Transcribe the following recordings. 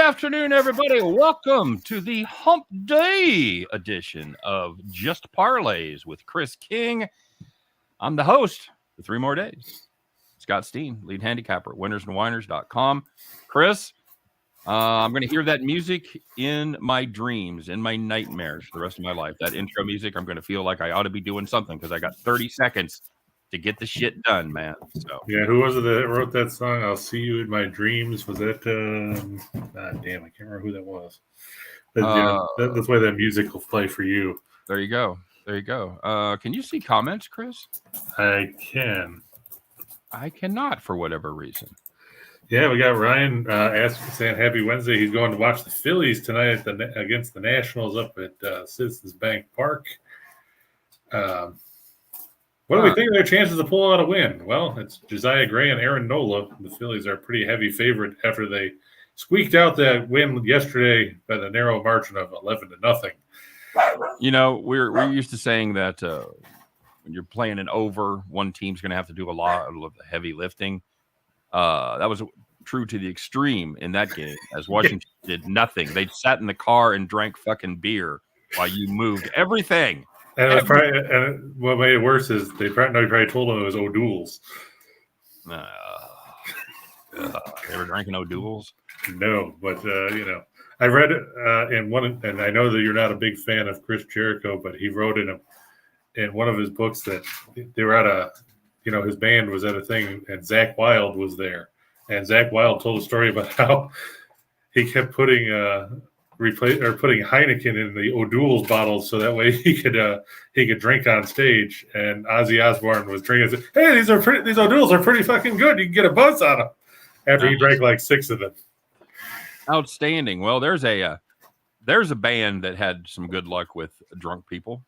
afternoon, everybody. Welcome to the Hump Day edition of Just Parlays with Chris King. I'm the host for 3 more days. Scott Steen, lead handicapper at winnersandwhiners.com. Chris, I'm going to hear that music in my dreams, in my nightmares for the rest of my life. That intro music, I'm going to feel like I ought to be doing something because I got 30 seconds to get the shit done, man. So yeah, who was it that wrote that song? I'll see you in my dreams. Was that? Damn, I can't remember who that was. But, that's why that music will play for you. There you go. There you go. Can you see comments, Chris? I can. I cannot for whatever reason. Yeah, we got Ryan saying Happy Wednesday. He's going to watch the Phillies tonight against the Nationals up at Citizens Bank Park. What do we think of their chances to pull out a win? Well, it's Josiah Gray and Aaron Nola. The Phillies are a pretty heavy favorite after they squeaked out that win yesterday by the narrow margin of 11-0. You know, we're used to saying that when you're playing an over, one team's going to have to do a lot of the heavy lifting. That was true to the extreme in that game, as Washington did nothing. They sat in the car and drank fucking beer while you moved everything. And what made it worse is they probably told them it was O'Doul's. They were drinking O'Doul's? No, but I read it in one, and I know that you're not a big fan of Chris Jericho, but he wrote in one of his books that they were at his band was at a thing, and Zach Wilde was there, and Zach Wilde told a story about how he kept putting putting Heineken in the O'Doul's bottles so that way he could drink on stage. And Ozzy Osbourne was drinking. And said, hey, these O'Doul's are pretty fucking good. You can get a buzz on them. After he drank like 6 of them. Outstanding. Well, there's a band that had some good luck with drunk people.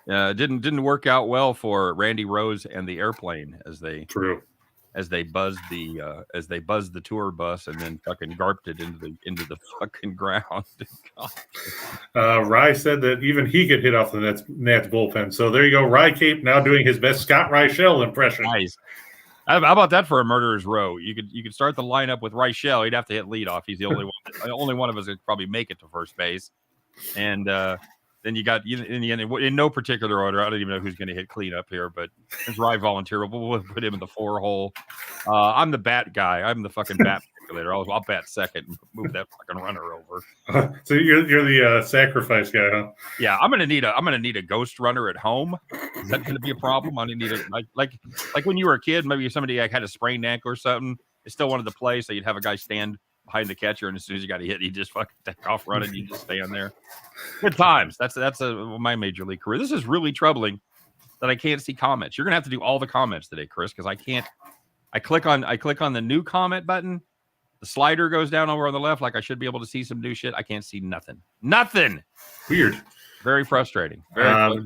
Didn't work out well for Randy Rose and the Airplane as they buzzed the tour bus and then fucking garped it into the fucking ground. Rye said that even he could hit off the Nats bullpen. So there you go. Rye Cape now doing his best Scott Reichel impression. Nice. How about that for a murderer's row? You could start the lineup with Reichel. He'd have to hit leadoff. He's the only one of us that could probably make it to first base. And then you got in the end, in no particular order. I don't even know who's going to hit cleanup here, but since Rye volunteered, we'll put him in the 4 hole. I'm the bat guy. I'm the fucking bat manipulator. I'll bat second and move that fucking runner over. So you're the sacrifice guy, huh? Yeah, I'm gonna need a ghost runner at home. Is that going to be a problem? I'm gonna need like when you were a kid, maybe somebody had a sprained ankle or something. They still wanted to play, so you'd have a guy stand behind the catcher, and as soon as you got a hit, you just fucking take off running. You just stand there. Good times. That's my major league career. This is really troubling that I can't see comments. You're gonna have to do all the comments today, Chris, because I can't. I click on the new comment button. The slider goes down over on the left, like I should be able to see some new shit. I can't see nothing. Nothing. Weird. Very frustrating.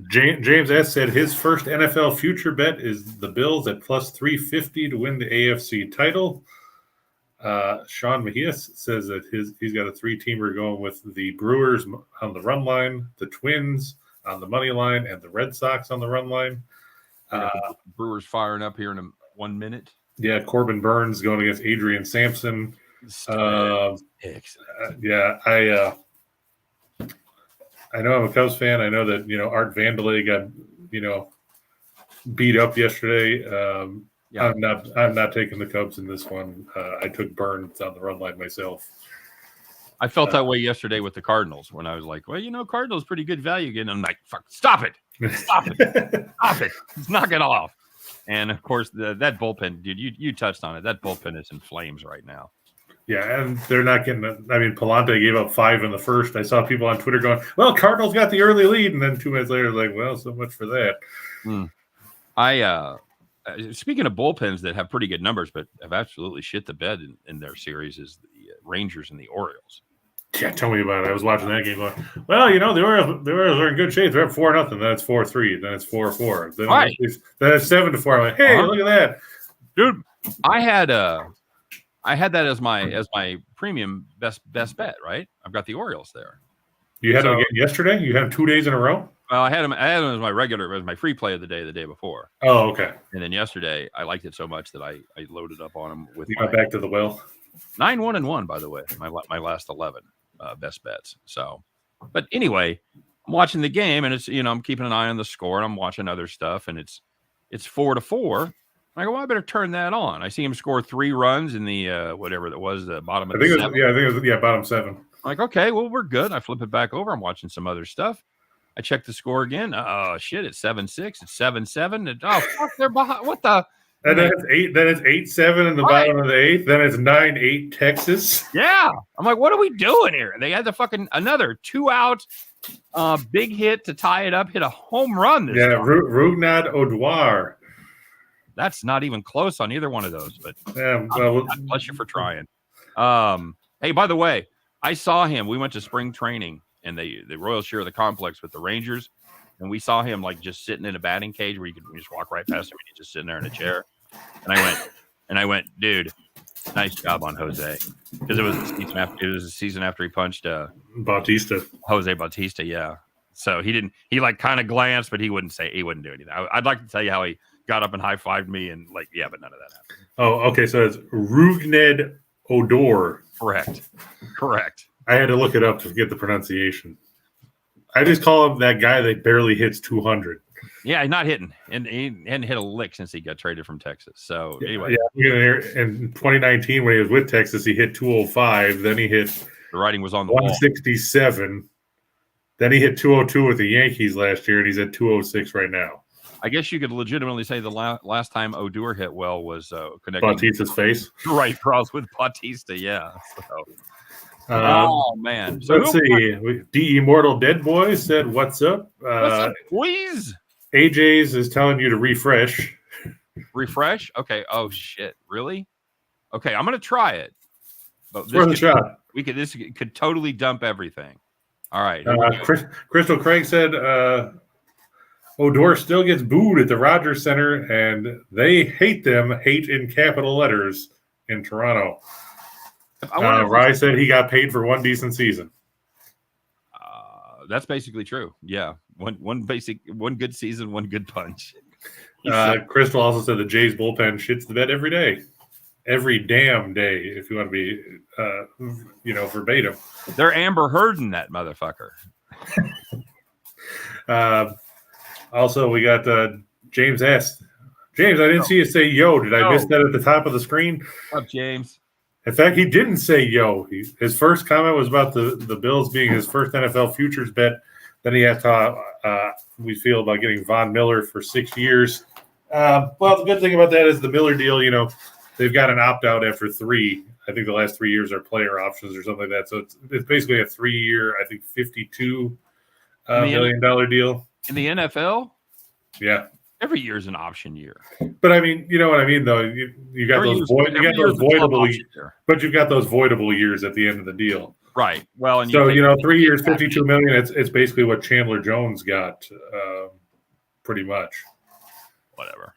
James S. said his first NFL future bet is the Bills at plus 350 to win the AFC title. Sean Mejias says that he's got a 3-teamer going with the Brewers on the run line, the Twins on the money line, and the Red Sox on the run line. Brewers firing up here in 1 minute. Yeah, Corbin Burns going against Adrian Sampson. I know I'm a Cubs fan. I know that Art Vandelay got beat up yesterday. Yeah. I'm not taking the Cubs in this one. I took Burns on the run line myself. I felt that way yesterday with the Cardinals when I was like, well, Cardinals pretty good value again. I'm like, fuck, stop it, stop it, let's knock it off. And of course, that bullpen, dude, you touched on it. That bullpen is in flames right now. Yeah, and they're not getting. Palante gave up 5 in the first. I saw people on Twitter going, "Well, Cardinals got the early lead," and then 2 minutes later, like, "Well, so much for that." Speaking of bullpens that have pretty good numbers, but have absolutely shit the bed in their series, is the Rangers and the Orioles. Yeah, tell me about it. I was watching that game going, well, the Orioles are in good shape. They're up 4-0. Then it's 4-3. Then it's 4-4. Then, right. Then it's 7-4. I'm like, hey, look at that, dude. I had that as my premium best bet. Right, I've got the Orioles there. You had them again yesterday. You had them 2 days in a row. Well, I had them as my free play of the day before. Oh, okay. And then yesterday, I liked it so much that I loaded up on them with. You went back to the well. 9-1-1, by the way. My last 11 best bets. So, but anyway, I'm watching the game, and it's I'm keeping an eye on the score, and I'm watching other stuff, and it's 4-4. I go, well, I better turn that on. I see him score 3 runs in the whatever that was, the bottom of the 7th. I think it was bottom 7. I'm like, okay, well, we're good. I flip it back over. I'm watching some other stuff. I check the score again. Oh shit! It's 7-6. It's 7-7. Oh fuck! They're behind. What the? And then it's 8. Then it's 8-7 in the bottom of the 8th. Then it's 9-8 Texas. Yeah, I'm like, what are we doing here? They had the fucking another 2-out big hit to tie it up. Hit a home run. This time. Rougned Odor. That's not even close on either one of those. But well, bless you for trying. Hey, by the way, I saw him. We went to spring training. And the Royals share the complex with the Rangers, and we saw him like just sitting in a batting cage where you could just walk right past him and he's just sitting there in a chair. And I went, dude, nice job on Jose, because it was a season after he punched Jose Bautista, yeah. So he like kind of glanced, but he wouldn't do anything. I'd like to tell you how he got up and high-fived me, and like, yeah, but none of that happened. Oh, okay, so it's Rougned Odor. Correct. I had to look it up to get the pronunciation. I just call him that guy that barely hits 200. Yeah, he's not hitting, and he hadn't hit a lick since he got traded from Texas. So anyway, in 2019 when he was with Texas, he hit 205. Then he hit the writing was on the 167. Wall. Then he hit 202 with the Yankees last year, and he's at 206 right now. I guess you could legitimately say the last time Odor hit well was connecting Bautista's face, right cross with Bautista. Yeah. So. Oh man! So let's see. The Immortal Dead Boy said, "What's up, please?" AJ's is telling you to refresh. Refresh? Okay. Oh shit! Really? Okay, I'm gonna try it. But worth a shot. This could totally dump everything. All right. Crystal Craig said, "Odor still gets booed at the Rogers Center, and they hate them. Hate in capital letters in Toronto." Rye said he got paid for one decent season. That's basically true. Yeah, one good season, one good punch. Crystal also said the Jays bullpen shits the bed every day, every damn day. If you want to be, verbatim. They're Amber Hearding that motherfucker. Also, we got James S. James, I didn't see you say yo. Did I miss that at the top of the screen? What's up, James? In fact, he didn't say yo. His first comment was about the Bills being his first NFL futures bet. Then he asked how we feel about getting Von Miller for 6 years. Well, the good thing about that is the Miller deal, they've got an opt-out after 3. I think the last 3 years are player options or something like that. So it's basically a 3-year, I think, $52 million deal. In the NFL? Yeah. Every year is an option year. But I mean, you know what I mean, though. You got those voidable years, but you've got those voidable years at the end of the deal. Right. Well, and so 3 years, $52 million. It's basically what Chandler Jones got, pretty much. Whatever.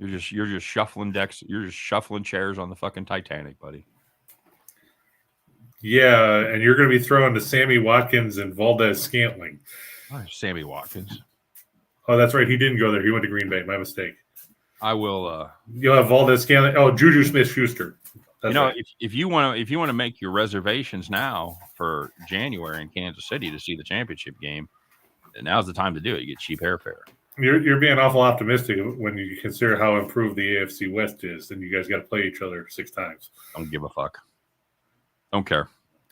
You're just shuffling decks. You're just shuffling chairs on the fucking Titanic, buddy. Yeah, and you're going to be throwing to Sammy Watkins and Valdez Scantling. Oh, Sammy Watkins. Oh, that's right. He didn't go there. He went to Green Bay. My mistake. I will. You'll have Valdez Scantling. Oh, Juju Smith-Schuster. Right. if you want to make your reservations now for January in Kansas City to see the championship game, now's the time to do it. You get cheap airfare. You're being awful optimistic when you consider how improved the AFC West is. Then you guys got to play each other 6 times. Don't give a fuck. Don't care.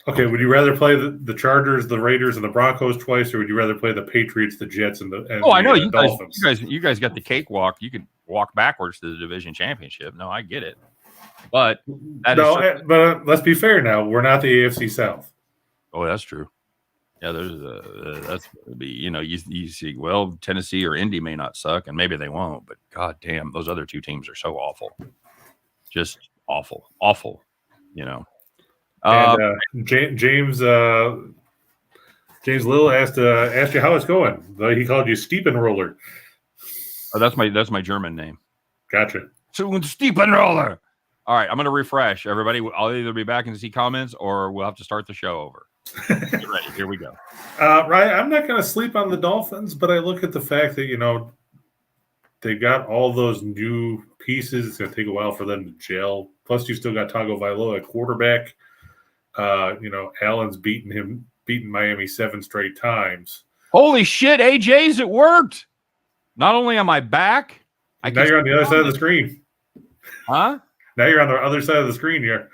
Okay, would you rather play the Chargers, the Raiders, and the Broncos twice, or would you rather play the Patriots, the Jets, and the I know you Dolphins? You guys got the cakewalk. You could walk backwards to the division championship. No, I get it, but let's be fair. Now we're not the AFC South. Oh, that's true. Yeah, that's be you see. Well, Tennessee or Indy may not suck, and maybe they won't, but god damn, those other 2 teams are so awful, just awful. And James Little asked you how it's going. He called you Stiepenroller. Oh, that's my German name. Gotcha. So Stiepenroller. All right, I'm gonna refresh everybody. I'll either be back and see comments, or we'll have to start the show over. Get ready. Here we go. Right, I'm not gonna sleep on the Dolphins, but I look at the fact that they got all those new pieces. It's going to take a while for them to gel. Plus, you still got Tagovailoa at quarterback. Allen's beaten Miami 7 straight times. Holy shit, AJ's, it worked. Not only am I back, Now you're on the other side of the screen. Huh? Now you're on the other side of the screen. You're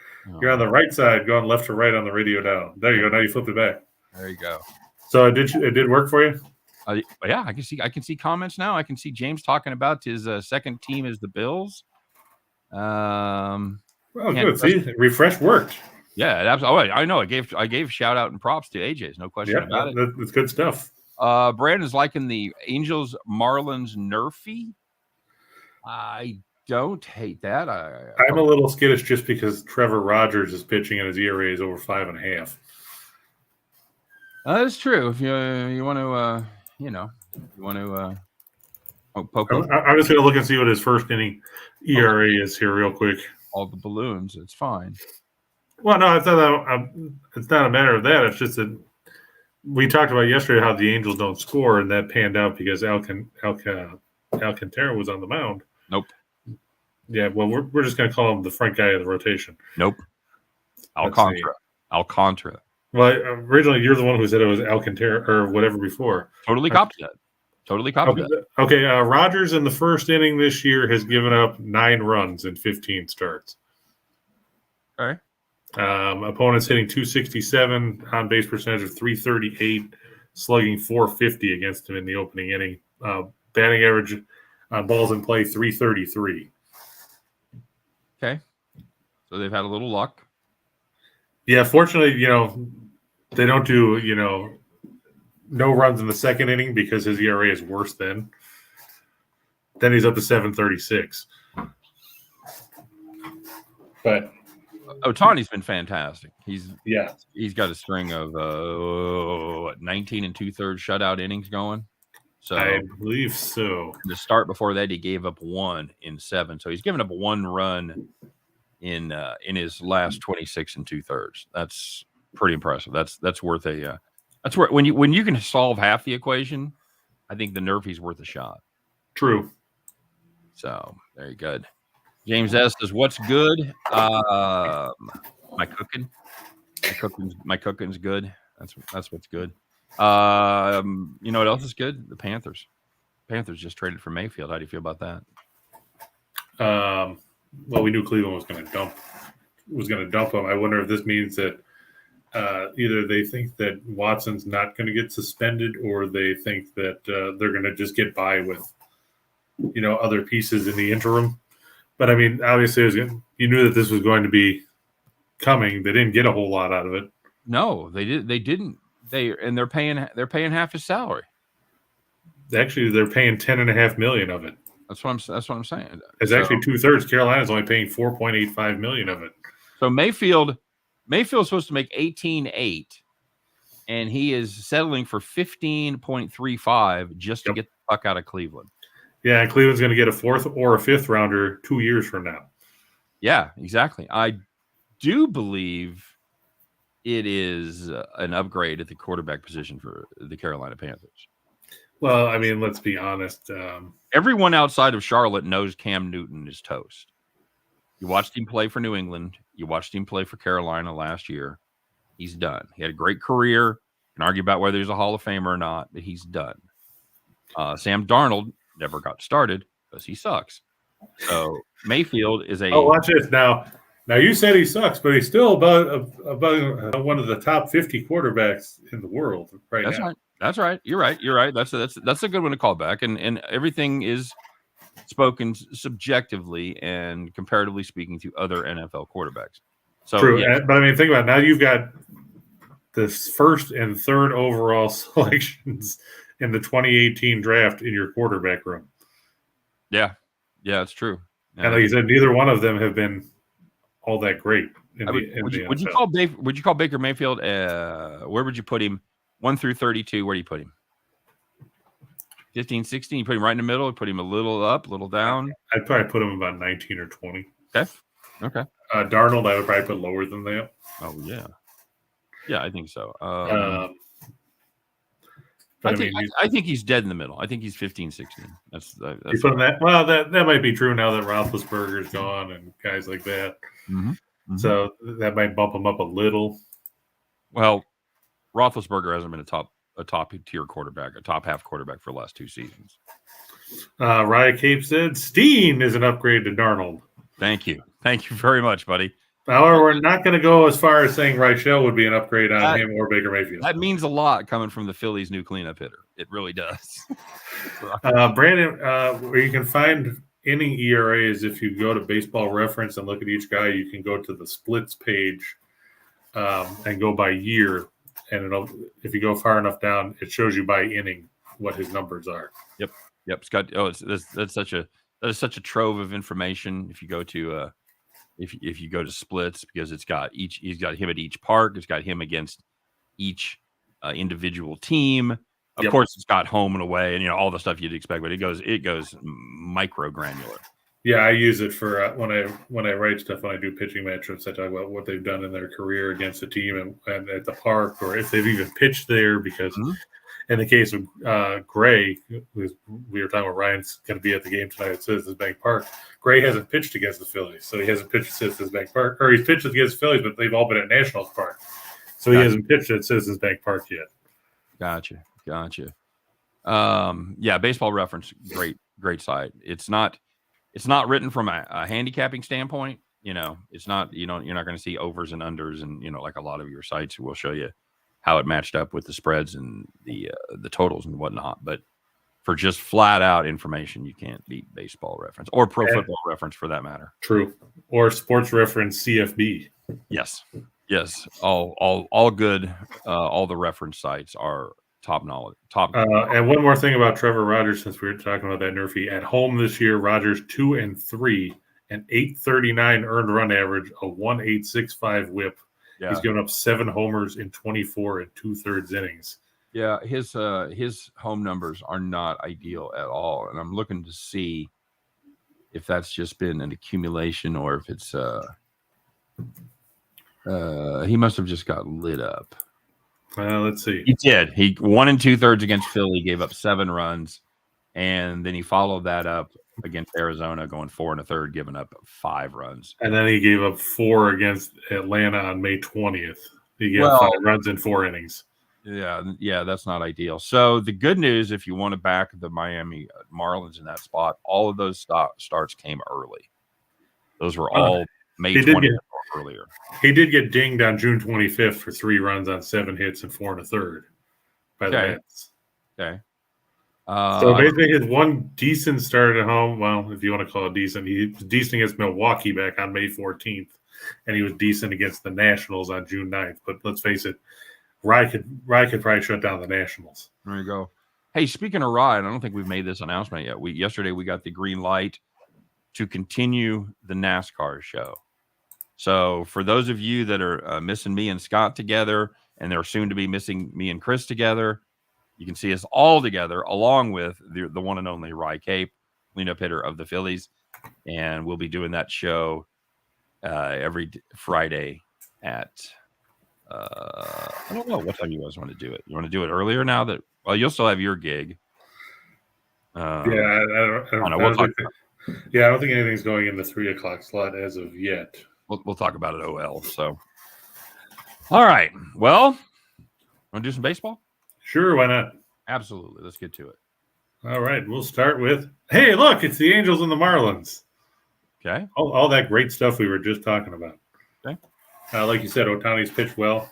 on the right side, going left to right on the radio now. There you go. Now you flip it back. There you go. So it did work for you? Yeah, I can see comments now. I can see James talking about his second team is the Bills. Well, good. See, refresh worked. Yeah, absolutely. I know. I gave shout out and props to AJ's. No question about it. That's good stuff. Brandon's liking the Angels Marlins nerfy. I don't hate that. I'm a little skittish just because Trevor Rogers is pitching and his ERA is over 5.5. That is true. If you want to, poke. I'm just going to look and see what his first inning ERA is here real quick. All the balloons. It's fine. Well, no, it's not a matter of that. It's just that we talked about yesterday how the Angels don't score, and that panned out because Alcantara was on the mound. Nope. Yeah, well, we're just going to call him the front guy of the rotation. Nope. Alcantara. Well, originally you're the one who said it was Alcantara or whatever before. Totally copied that. Okay, Rogers in the first inning this year has given up 9 runs in 15 starts. All right. Opponents hitting 267, on base percentage of 338, slugging 450 against him in the opening inning. Batting average on balls in play 333. Okay, so they've had a little luck. Yeah, fortunately, they don't do no runs in the second inning because his ERA is worse then. Then he's up to 7.36. But Ohtani's been fantastic. He's got a string of 19 2/3 shutout innings going. So I believe so. The start before that, he gave up 1 in 7. So he's given up 1 run in his last 26 2/3. That's pretty impressive. That's worth a. That's where when you can solve half the equation, I think the nerfy's worth a shot. True. So very good. James S says, "What's good? My cooking's good. That's what's good. You know what else is good? The Panthers. Panthers just traded for Mayfield. How do you feel about that? Well, we knew Cleveland was going to dump him. I wonder if this means that either they think that Watson's not going to get suspended, or they think that they're going to just get by with other pieces in the interim. But I mean, obviously, you knew that this was going to be coming. They didn't get a whole lot out of it. No, they didn't. They're paying half his salary. Actually, they're paying $10.5 million of it. That's what I'm saying. It's actually 2/3. Carolina's only paying $4.85 million of it. So Mayfield's supposed to make 18.8, and he is settling for 15.35 just to get the fuck out of Cleveland. Yeah, and Cleveland's going to get a 4th or a 5th rounder 2 years from now. Yeah, exactly. I do believe it is an upgrade at the quarterback position for the Carolina Panthers. Well, I mean, let's be honest. Everyone outside of Charlotte knows Cam Newton is toast. You watched him play for New England. You watched him play for Carolina last year. He's done. He had a great career. You can argue about whether he's a Hall of Famer or not, but he's done. Sam Darnold never got started because he sucks. So Mayfield is a. Oh, watch this now. Now you said he sucks, but he's still about one of the top 50 quarterbacks in the world right now. That's right. You're right. That's a good one to call back. And everything is spoken subjectively and comparatively speaking to other NFL quarterbacks. So true. Yeah. But I mean, think about it. Now you've got the 1st and 3rd overall selections in the 2018 draft in your quarterback room. Yeah, it's true. And like you said, neither one of them have been all that great. Would you call Baker Mayfield? Where would you put him? 1 through 32. Where do you put him? 15, 16. You put him right in the middle. You put him a little up, a little down. I'd probably put him about 19 or 20. Okay. Darnold, I would probably put lower than that. Oh yeah, I think so. But I think he's dead in the middle. I think he's 15, 16. That's you put that. Well, that might be true now that Roethlisberger's gone and guys like that. Mm-hmm. Mm-hmm. So that might bump him up a little. Well, Roethlisberger hasn't been a top tier quarterback, a top half quarterback for the last 2 seasons. Raya Cape said Steen is an upgrade to Darnold. Thank you very much, buddy. However, we're not going to go as far as saying Reichel would be an upgrade on him or Baker Mayfield. That means a lot coming from the Phillies' new cleanup hitter. It really does. Brandon, where you can find inning ERA is if you go to Baseball Reference and look at each guy, you can go to the splits page and go by year. And if you go far enough down, it shows you by inning what his numbers are. Yep, Scott. That's such a trove of information. If you go to if you go to splits, because he's got him at each park, it's got him against each individual team. Of course, it's got home and away, and all the stuff you'd expect. But it goes micro granular. Yeah, I use it for when I write stuff, when I do pitching matchups. I talk about what they've done in their career against a team and at the park, or if they've even pitched there. Because in the case of Gray, we were talking about Ryan's going to be at the game tonight at Citizens Bank Park. Gray hasn't pitched against the Phillies, so he hasn't pitched at Citizens Bank Park, or he's pitched against the Phillies, but they've all been at Nationals Park, so he hasn't pitched at Citizens Bank Park yet. Gotcha. Yeah, Baseball Reference, great site. It's not written from a handicapping standpoint. It's not, you're not going to see overs and unders, and like a lot of your sites will show you how it matched up with the spreads and the totals and whatnot. But for just flat out information, you can't beat Baseball Reference or Pro Football Reference for that matter. True. Or Sports Reference CFB. Yes. All good. All the reference sites are top knowledge. And one more thing about Trevor Rogers, since we were talking about that Nerfy. At home this year, Rogers 2-3, an 839 earned run average, a 1.865 whip. Yeah. He's given up 7 homers in 24 2/3 innings. Yeah, his home numbers are not ideal at all, and I'm looking to see if that's just been an accumulation or if it's he must have just got lit up. Let's see. He did. He 1 2/3 against Philly, gave up 7 runs, and then he followed that up against Arizona, going 4 1/3, giving up 5 runs. And then he gave up 4 against Atlanta on May 20th. He gave 5 runs in 4 innings. Yeah, that's not ideal. So the good news, if you want to back the Miami Marlins in that spot, all of those starts came early. Those were all May 20th or earlier. He did get dinged on June 25th for 3 runs on 7 hits and 4 1/3 by the Mets. Okay. So basically, his one decent start at home. Well, if you want to call it decent, he was decent against Milwaukee back on May 14th, and he was decent against the Nationals on June 9th. But let's face it, Rye could probably shut down the Nationals. There you go. Hey, speaking of Rye, I don't think we've made this announcement yet. Yesterday we got the green light to continue the NASCAR show. So for those of you that are missing me and Scott together, and they're soon to be missing me and Chris together, you can see us all together, along with the one and only Rye Cape, cleanup hitter of the Phillies. And we'll be doing that show every Friday at, I don't know what time you guys want to do it. You want to do it earlier now that, well, you'll still have your gig. I don't think anything's going in the 3 o'clock slot as of yet. We'll talk about it OL. So, all right. Well, want to do some baseball? Sure, why not? Absolutely. Let's get to it. All right, we'll start with, hey, look, it's the Angels and the Marlins. Okay. All that great stuff we were just talking about. Okay. Like you said, Ohtani's pitched well.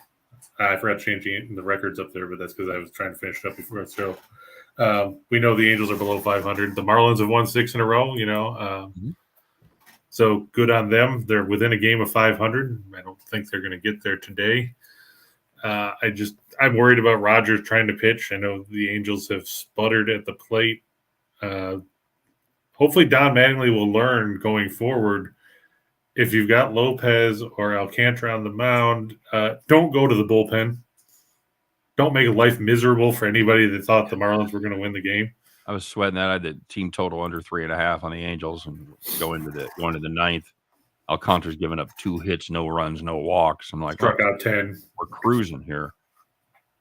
I forgot to change the records up there, but that's because I was trying to finish it up before. So we know the Angels are below 500. The Marlins have won 6 in a row, So good on them. They're within a game of 500. I don't think they're going to get there today. I'm worried about Rogers trying to pitch. I know the Angels have sputtered at the plate. Hopefully Don Mattingly will learn going forward. If you've got Lopez or Alcantara on the mound, don't go to the bullpen. Don't make life miserable for anybody that thought the Marlins were going to win the game. I was sweating that. I had the team total under 3.5 on the Angels and going to the ninth. Alcantara's given up 2 hits, no runs, no walks. I'm like, struck out 10. We're cruising here.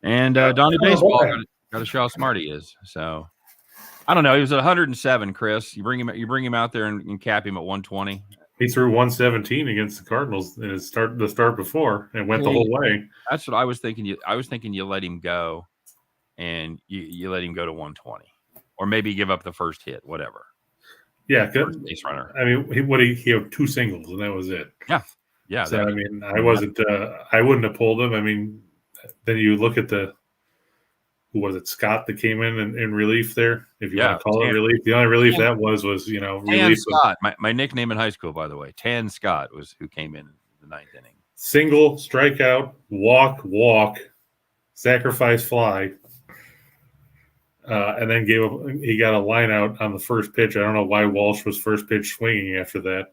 And Donnie Baseball Got to show how smart he is. So I don't know. He was at 107, Chris. You bring him out there and cap him at 120. He threw 117 against the Cardinals in the start before and went the whole way. That's what I was thinking. I was thinking you let him go, and you let him go to 120, or maybe give up the first hit, whatever. Yeah, base runner. I mean, he had 2 singles, and that was it. Yeah. So I mean, I wasn't. I wouldn't have pulled him. I mean, then you look at who was it, Scott, that came in relief there? If you want to call it relief, the only relief that was relief. Scott, my nickname in high school, by the way, Tan Scott was who came in the 9th inning. Single, strikeout, walk, sacrifice fly. And then he got a line out on the first pitch. I don't know why Walsh was first pitch swinging after that.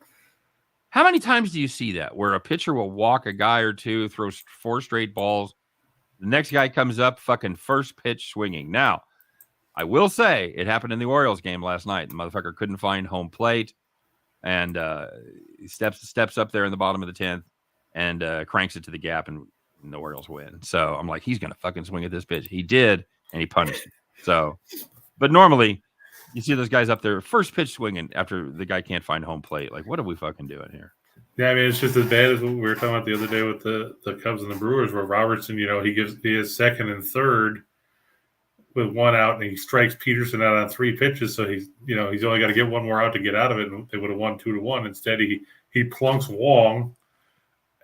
How many times do you see that where a pitcher will walk a guy or two, throws 4 straight balls, the next guy comes up fucking first pitch swinging? Now, I will say it happened in the Orioles game last night. The motherfucker couldn't find home plate, and he steps up there in the bottom of the 10th and cranks it to the gap, and the Orioles win. So I'm like, he's gonna fucking swing at this pitch. He did, and he punished him. So, but normally you see those guys up there first pitch swinging after the guy can't find home plate. Like, what are we fucking doing here? Yeah, I mean, it's just as bad as what we were talking about the other day with the Cubs and the Brewers, where Robertson, he is second and third with 1 out, and he strikes Peterson out on 3 pitches. So he's only got to get 1 more out to get out of it, and they would have won 2-1. Instead, he plunks Wong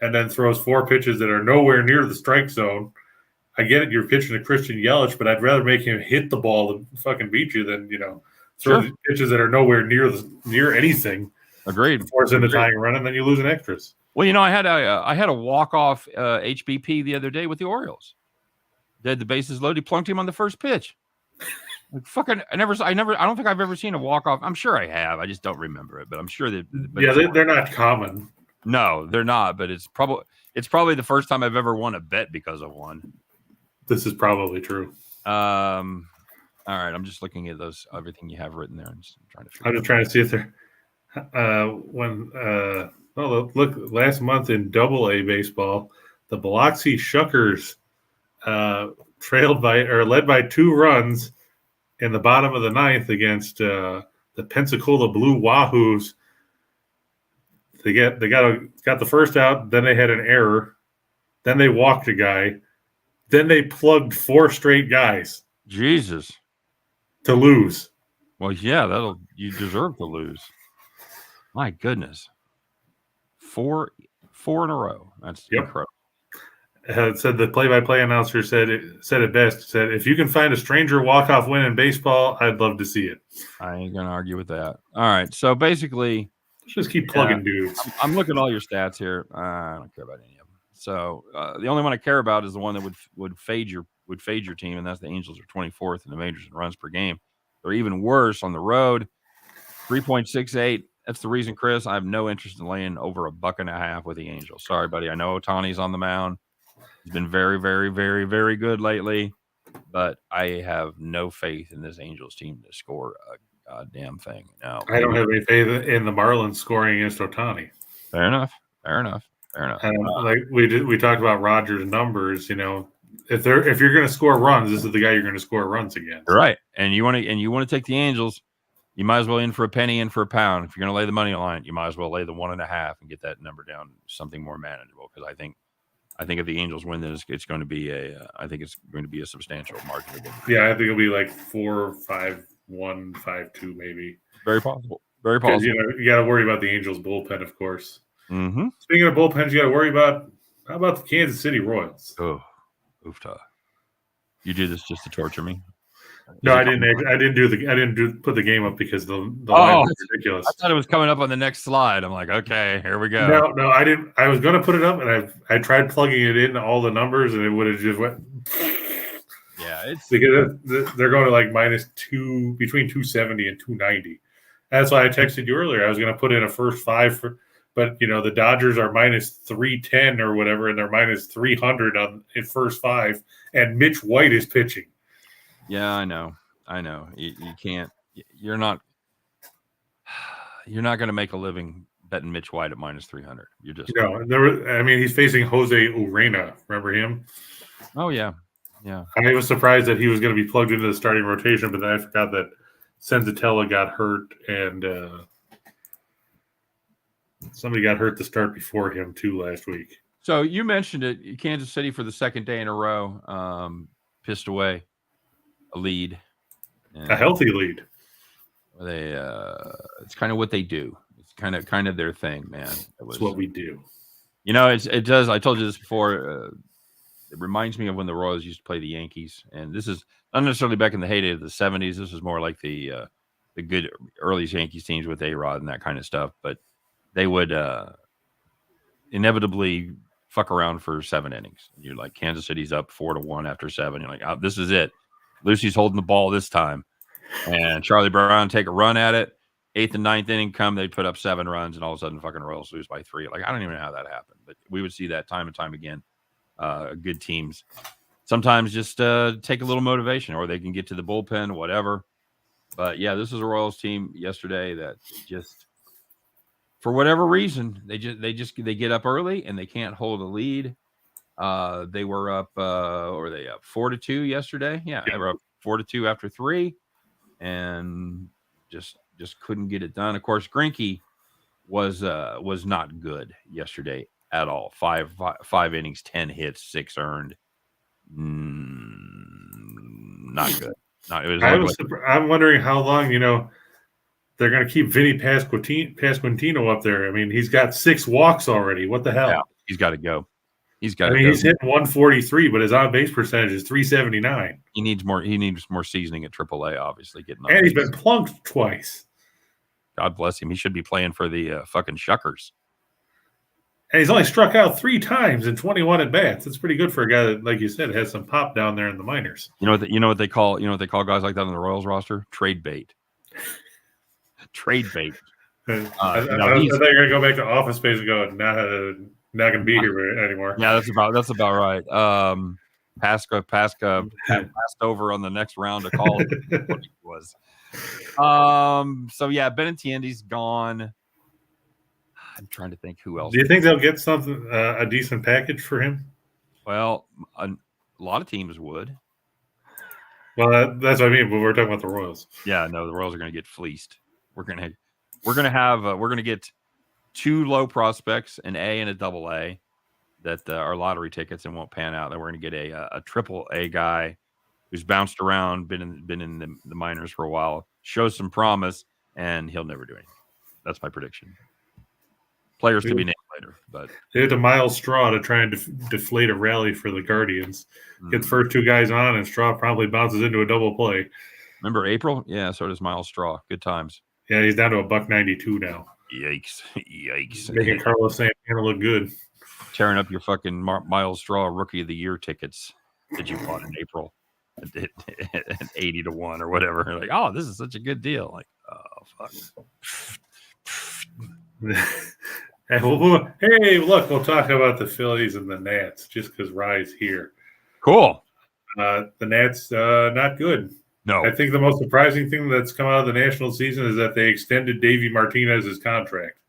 and then throws 4 pitches that are nowhere near the strike zone. I get it, you're pitching to Christian Yelich, but I'd rather make him hit the ball than fucking beat you than throw the pitches that are nowhere near anything. Agreed. Force in the tying run, and then you lose in extras. Well, I had a walk-off HBP the other day with the Orioles. They had the bases loaded. He plunked him on the first pitch. Like, fucking, I don't think I've ever seen a walk-off. I'm sure I have. I just don't remember it, but I'm sure that. They're not common. No, they're not. But it's probably the first time I've ever won a bet because of one. This is probably true. All right, I'm just looking at everything you have written there. I'm just trying to see if they're. Look, last month in Double-A baseball, the Biloxi Shuckers led by 2 runs in the bottom of the 9th against the Pensacola Blue Wahoos. They got the first out, then they had an error, then they walked a guy, then they plugged 4 straight guys. Jesus. To lose. Well, yeah, you deserve to lose. My goodness. 4 in a row. That's incredible. Said the play-by-play announcer said it best. Said, if you can find a stranger walk-off win in baseball, I'd love to see it. I ain't gonna argue with that. All right, so basically, let's just keep plugging dudes. I'm looking at all your stats here. I don't care about any of them. So the only one I care about is the one that would fade your team, and that's the Angels are 24th in the majors in runs per game. They're even worse on the road, 3.68. That's the reason, Chris, I have no interest in laying over $1.50 with the Angels. Sorry, buddy. I know Ohtani's on the mound. He's been very, very, very, very good lately, but I have no faith in this Angels team to score a goddamn thing. No, I don't have any faith in the Marlins scoring against Ohtani. Fair enough. And like we talked about Rogers' numbers, if you're going to score runs, this is the guy you're going to score runs against. Right, and you want to take the Angels. You might as well in for a penny, in for a pound. If you're going to lay the money line, you might as well lay the 1.5 and get that number down to something more manageable. Because I think if the Angels win this, it's going to be a substantial margin. Yeah, I think it'll be like 4-5-1, 5-2, maybe. Very possible. Very possible. You got to worry about the Angels bullpen, of course. Mm-hmm. Speaking of bullpens, you got to worry about how about the Kansas City Royals? Oh, oofta! You do this just to torture me. No, I didn't put the game up because the line was ridiculous. I thought it was coming up on the next slide. I'm like, okay, here we go. No, I didn't. I was going to put it up, and I tried plugging it in all the numbers, and it would have just went. Yeah, it's because they're going to like -2 between 270 and 290. That's why I texted you earlier. I was going to put in a first 5 but the Dodgers are -310 or whatever, and they're -300 in first 5, and Mitch White is pitching. Yeah, I know. You can't. You're not going to make a living betting Mitch White at -300. You're just he's facing Jose Urena. Remember him? Oh yeah. Yeah. I was surprised that he was going to be plugged into the starting rotation, but then I forgot that Senzatella got hurt and somebody got hurt to start before him too last week. So you mentioned it. Kansas City for the second day in a row pissed away a lead. A healthy lead. They it's kind of what they do. It's kind of their thing, man. It's what we do. You know, it does. I told you this before. It reminds me of when the Royals used to play the Yankees, and this is not necessarily back in the heyday of the '70s. This is more like the good early Yankees teams with A-Rod and that kind of stuff. But they would inevitably fuck around for 7 innings. You're like, Kansas City's up 4-1 after 7. You're like, oh, this is it. Lucy's holding the ball this time, and Charlie Brown take a run at it. 8th and 9th inning come, they put up 7 runs, and all of a sudden, fucking Royals lose by 3. Like, I don't even know how that happened, but we would see that time and time again. Good teams sometimes just take a little motivation, or they can get to the bullpen, whatever. But yeah, this is a Royals team yesterday that just, for whatever reason, they get up early and they can't hold a lead. They were up, or they up 4-2 yesterday. Yeah, they were up 4-2 after 3, and just couldn't get it done. Of course, Greinke was not good yesterday at all. Five innings, 10 hits, 6 earned. Not good. I'm wondering how long, they're going to keep Vinny Pasquantino up there. I mean, he's got 6 walks already. What the hell? Yeah, he's got to go. He's hitting 143, but his on-base percentage is 379. He needs more seasoning at AAA, obviously. And he's been plunked twice. God bless him. He should be playing for the fucking Shuckers. And he's only struck out 3 times in 21 at bats. That's pretty good for a guy that, like you said, has some pop down there in the minors. You know what they call guys like that on the Royals roster? Trade bait. Trade bait. I thought you were going to go back to Office Space and go, not going to be here anymore. Yeah, that's about right. Pasca passed over on the next round to call it what it was. So yeah, Benintendi's gone. I'm trying to think who else. Do you think they'll get something, a decent package for him? Well, a lot of teams would. Well, that's what I mean. But we're talking about the Royals. Yeah, no, the Royals are going to get fleeced. We're going to get 2 low prospects, an A and a double A, that are lottery tickets and won't pan out. Then we're going to get a triple A guy who's bounced around, been in the minors for a while, shows some promise, and he'll never do anything. That's my prediction. Players to be named later, but they had to Miles Straw to try and deflate a rally for the Guardians. Get the first 2 guys on, and Straw probably bounces into a double play. Remember April? Yeah, so does Miles Straw. Good times. Yeah, he's down to $1.92 now. Yikes! Making Carlos Santana look good. Tearing up your fucking Miles Straw Rookie of the Year tickets that you bought in April at 80 to 1 or whatever. You're like, oh, this is such a good deal. Like, oh fuck. Hey, look, we'll talk about the Phillies and the Nats just because Rye's here. Cool. The Nats, not good. No. I think the most surprising thing that's come out of the national season is that they extended Davey Martinez's contract.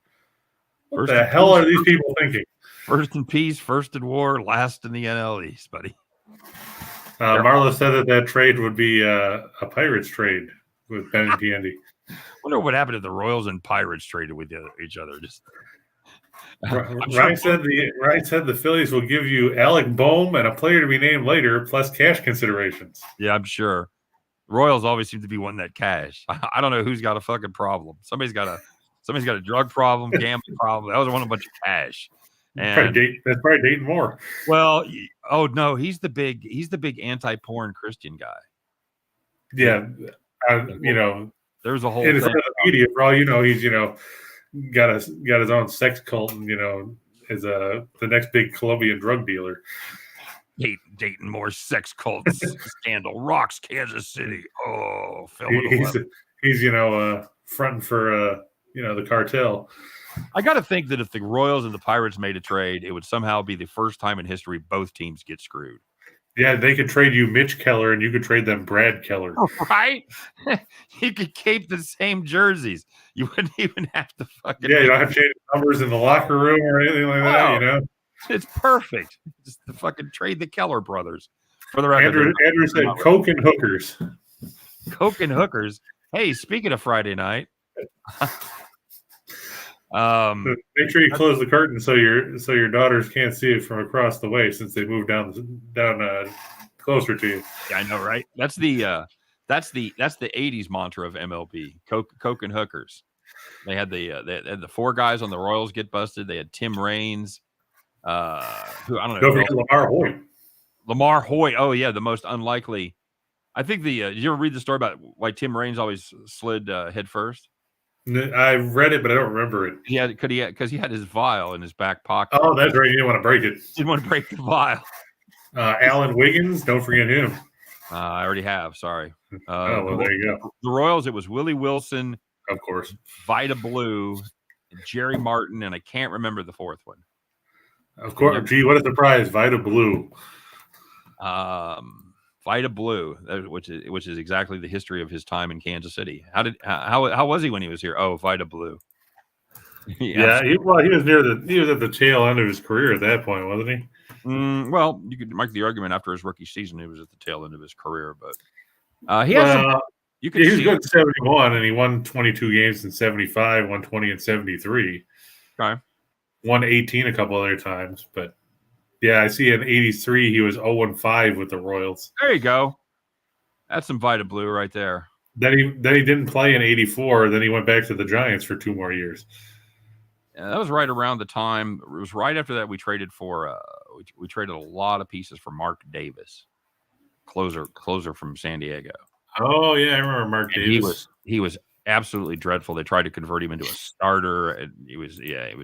What the hell are these people thinking? First in peace, first in war, last in the NL East, buddy. Marla said that trade would be a Pirates trade with Benintendi. Wonder what happened if the Royals and Pirates traded with each other. Just Ryan said the Phillies will give you Alec Boehm and a player to be named later, plus cash considerations. Yeah, I'm sure. Royals always seem to be wanting that cash. I don't know who's got a fucking problem. Somebody's got a drug problem, gambling problem. They always want a bunch of cash. And that's probably Dayton Moore. Well, oh no, he's the big anti-porn Christian guy. Yeah, there's a whole in thing. front of the media. For all you know, he's got his own sex cult, and is the next big Colombian drug dealer. Dayton Moore's sex cult scandal rocks Kansas City. Oh, he's fronting for the cartel. I got to think that if the Royals and the Pirates made a trade, it would somehow be the first time in history both teams get screwed. Yeah, they could trade you Mitch Keller, and you could trade them Brad Keller. Right? You could keep the same jerseys. You wouldn't even have to fucking. Yeah, you don't have to change numbers in the locker room or anything like that. It's perfect. Just the fucking trade the Keller brothers For the record, Andrew said Coke and hookers. Coke and hookers. Hey, speaking of Friday night, make sure you close the curtain so your daughters can't see it from across the way since they moved down closer to you. Yeah, I know, right? That's the 80s mantra of MLB. Coke and hookers. They had the four guys on the Royals get busted. They had Tim Raines, who I don't know. Don't forget Lamar Hoyt. Lamar Hoyt. Oh yeah, the most unlikely. I think did you ever read the story about why Tim Raines always slid head first? I read it, but I don't remember it. Yeah, because he had his vial in his back pocket. Oh, that's right. He didn't want to break it. Didn't want to break the vial. Alan Wiggins, don't forget him. I already have. Sorry. Well, there you go. The Royals. It was Willie Wilson, of course, Vita Blue, Jerry Martin, and I can't remember the fourth one. Of course. Gee, what a surprise! Vita Blue. Vita Blue, which is exactly the history of his time in Kansas City. How was he when he was here? Oh, Vita Blue. He was at the tail end of his career at that point, wasn't he? Well, you could make the argument after his rookie season he was at the tail end of his career, but he was good in 71, and he won 22 games in 75, won 20 in 73. Okay. Won 18 a couple other times, but yeah, I see in 83 he was 0-5 with the Royals. There you go. That's some Vita Blue right there. Then he didn't play in 84. Then he went back to the Giants for 2 more years. Yeah, that was right around the time. It was right after that we traded for we traded a lot of pieces for Mark Davis, closer from San Diego. Oh yeah, I remember Mark Davis. He was absolutely dreadful. They tried to convert him into a starter, and it was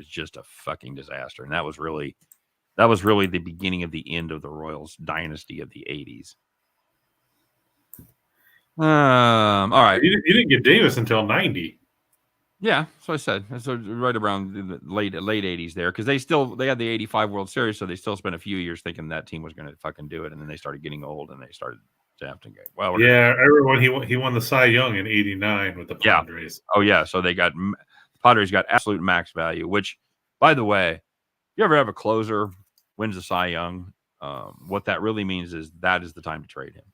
just a fucking disaster. And that was really the beginning of the end of the Royals dynasty of the 80s. All right. You didn't get Davis until 90. Yeah, so I said. So right around the late 80s there, because they had the 85 World Series, so they still spent a few years thinking that team was going to fucking do it, and then they started getting old and they started drafting. Well, I remember when he won the Cy Young in '89 with the Padres. Yeah. Oh yeah, so the Padres got absolute max value. Which, by the way, you ever have a closer wins the Cy Young? What that really means is that is the time to trade him.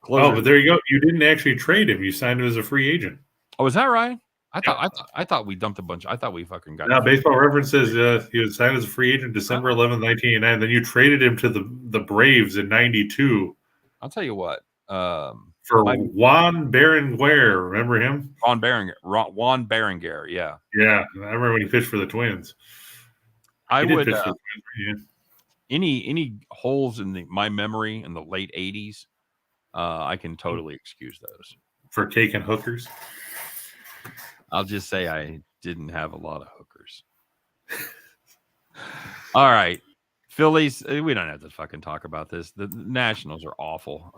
Closer. Oh, but there you go. You didn't actually trade him. You signed him as a free agent. Oh, is that right? I thought we dumped a bunch. I thought we fucking got. Now, Baseball Reference says he was signed as a free agent December 11th, 1989. Then you traded him to the Braves in '92. I'll tell you what. For Juan Berenguer, remember him? Juan Berenguer, yeah. Yeah, I remember when he pitched for the Twins. Any holes in my memory in the late '80s, I can totally excuse those. For cake and hookers. I'll just say I didn't have a lot of hookers. All right. Phillies, we don't have to fucking talk about this. The Nationals are awful.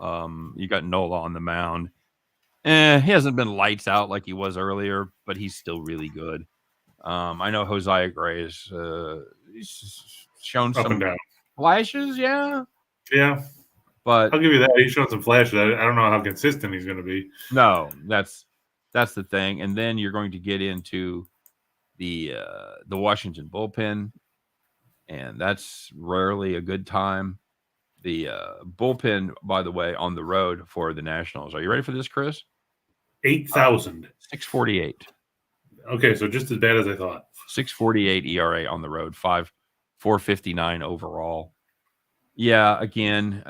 You got Nola on the mound. He hasn't been lights out like he was earlier, but he's still really good. I know Josiah Gray is he's shown some flashes, yeah. Yeah. But I'll give you that. He's shown some flashes. I don't know how consistent he's going to be. No, that's the thing. And then you're going to get into the Washington bullpen, and that's rarely a good time. The bullpen, by the way, on the road for the Nationals. Are you ready for this, Chris? 8,000. 648. Okay, so just as bad as I thought. 648 ERA on the road, 459 overall. Yeah, again,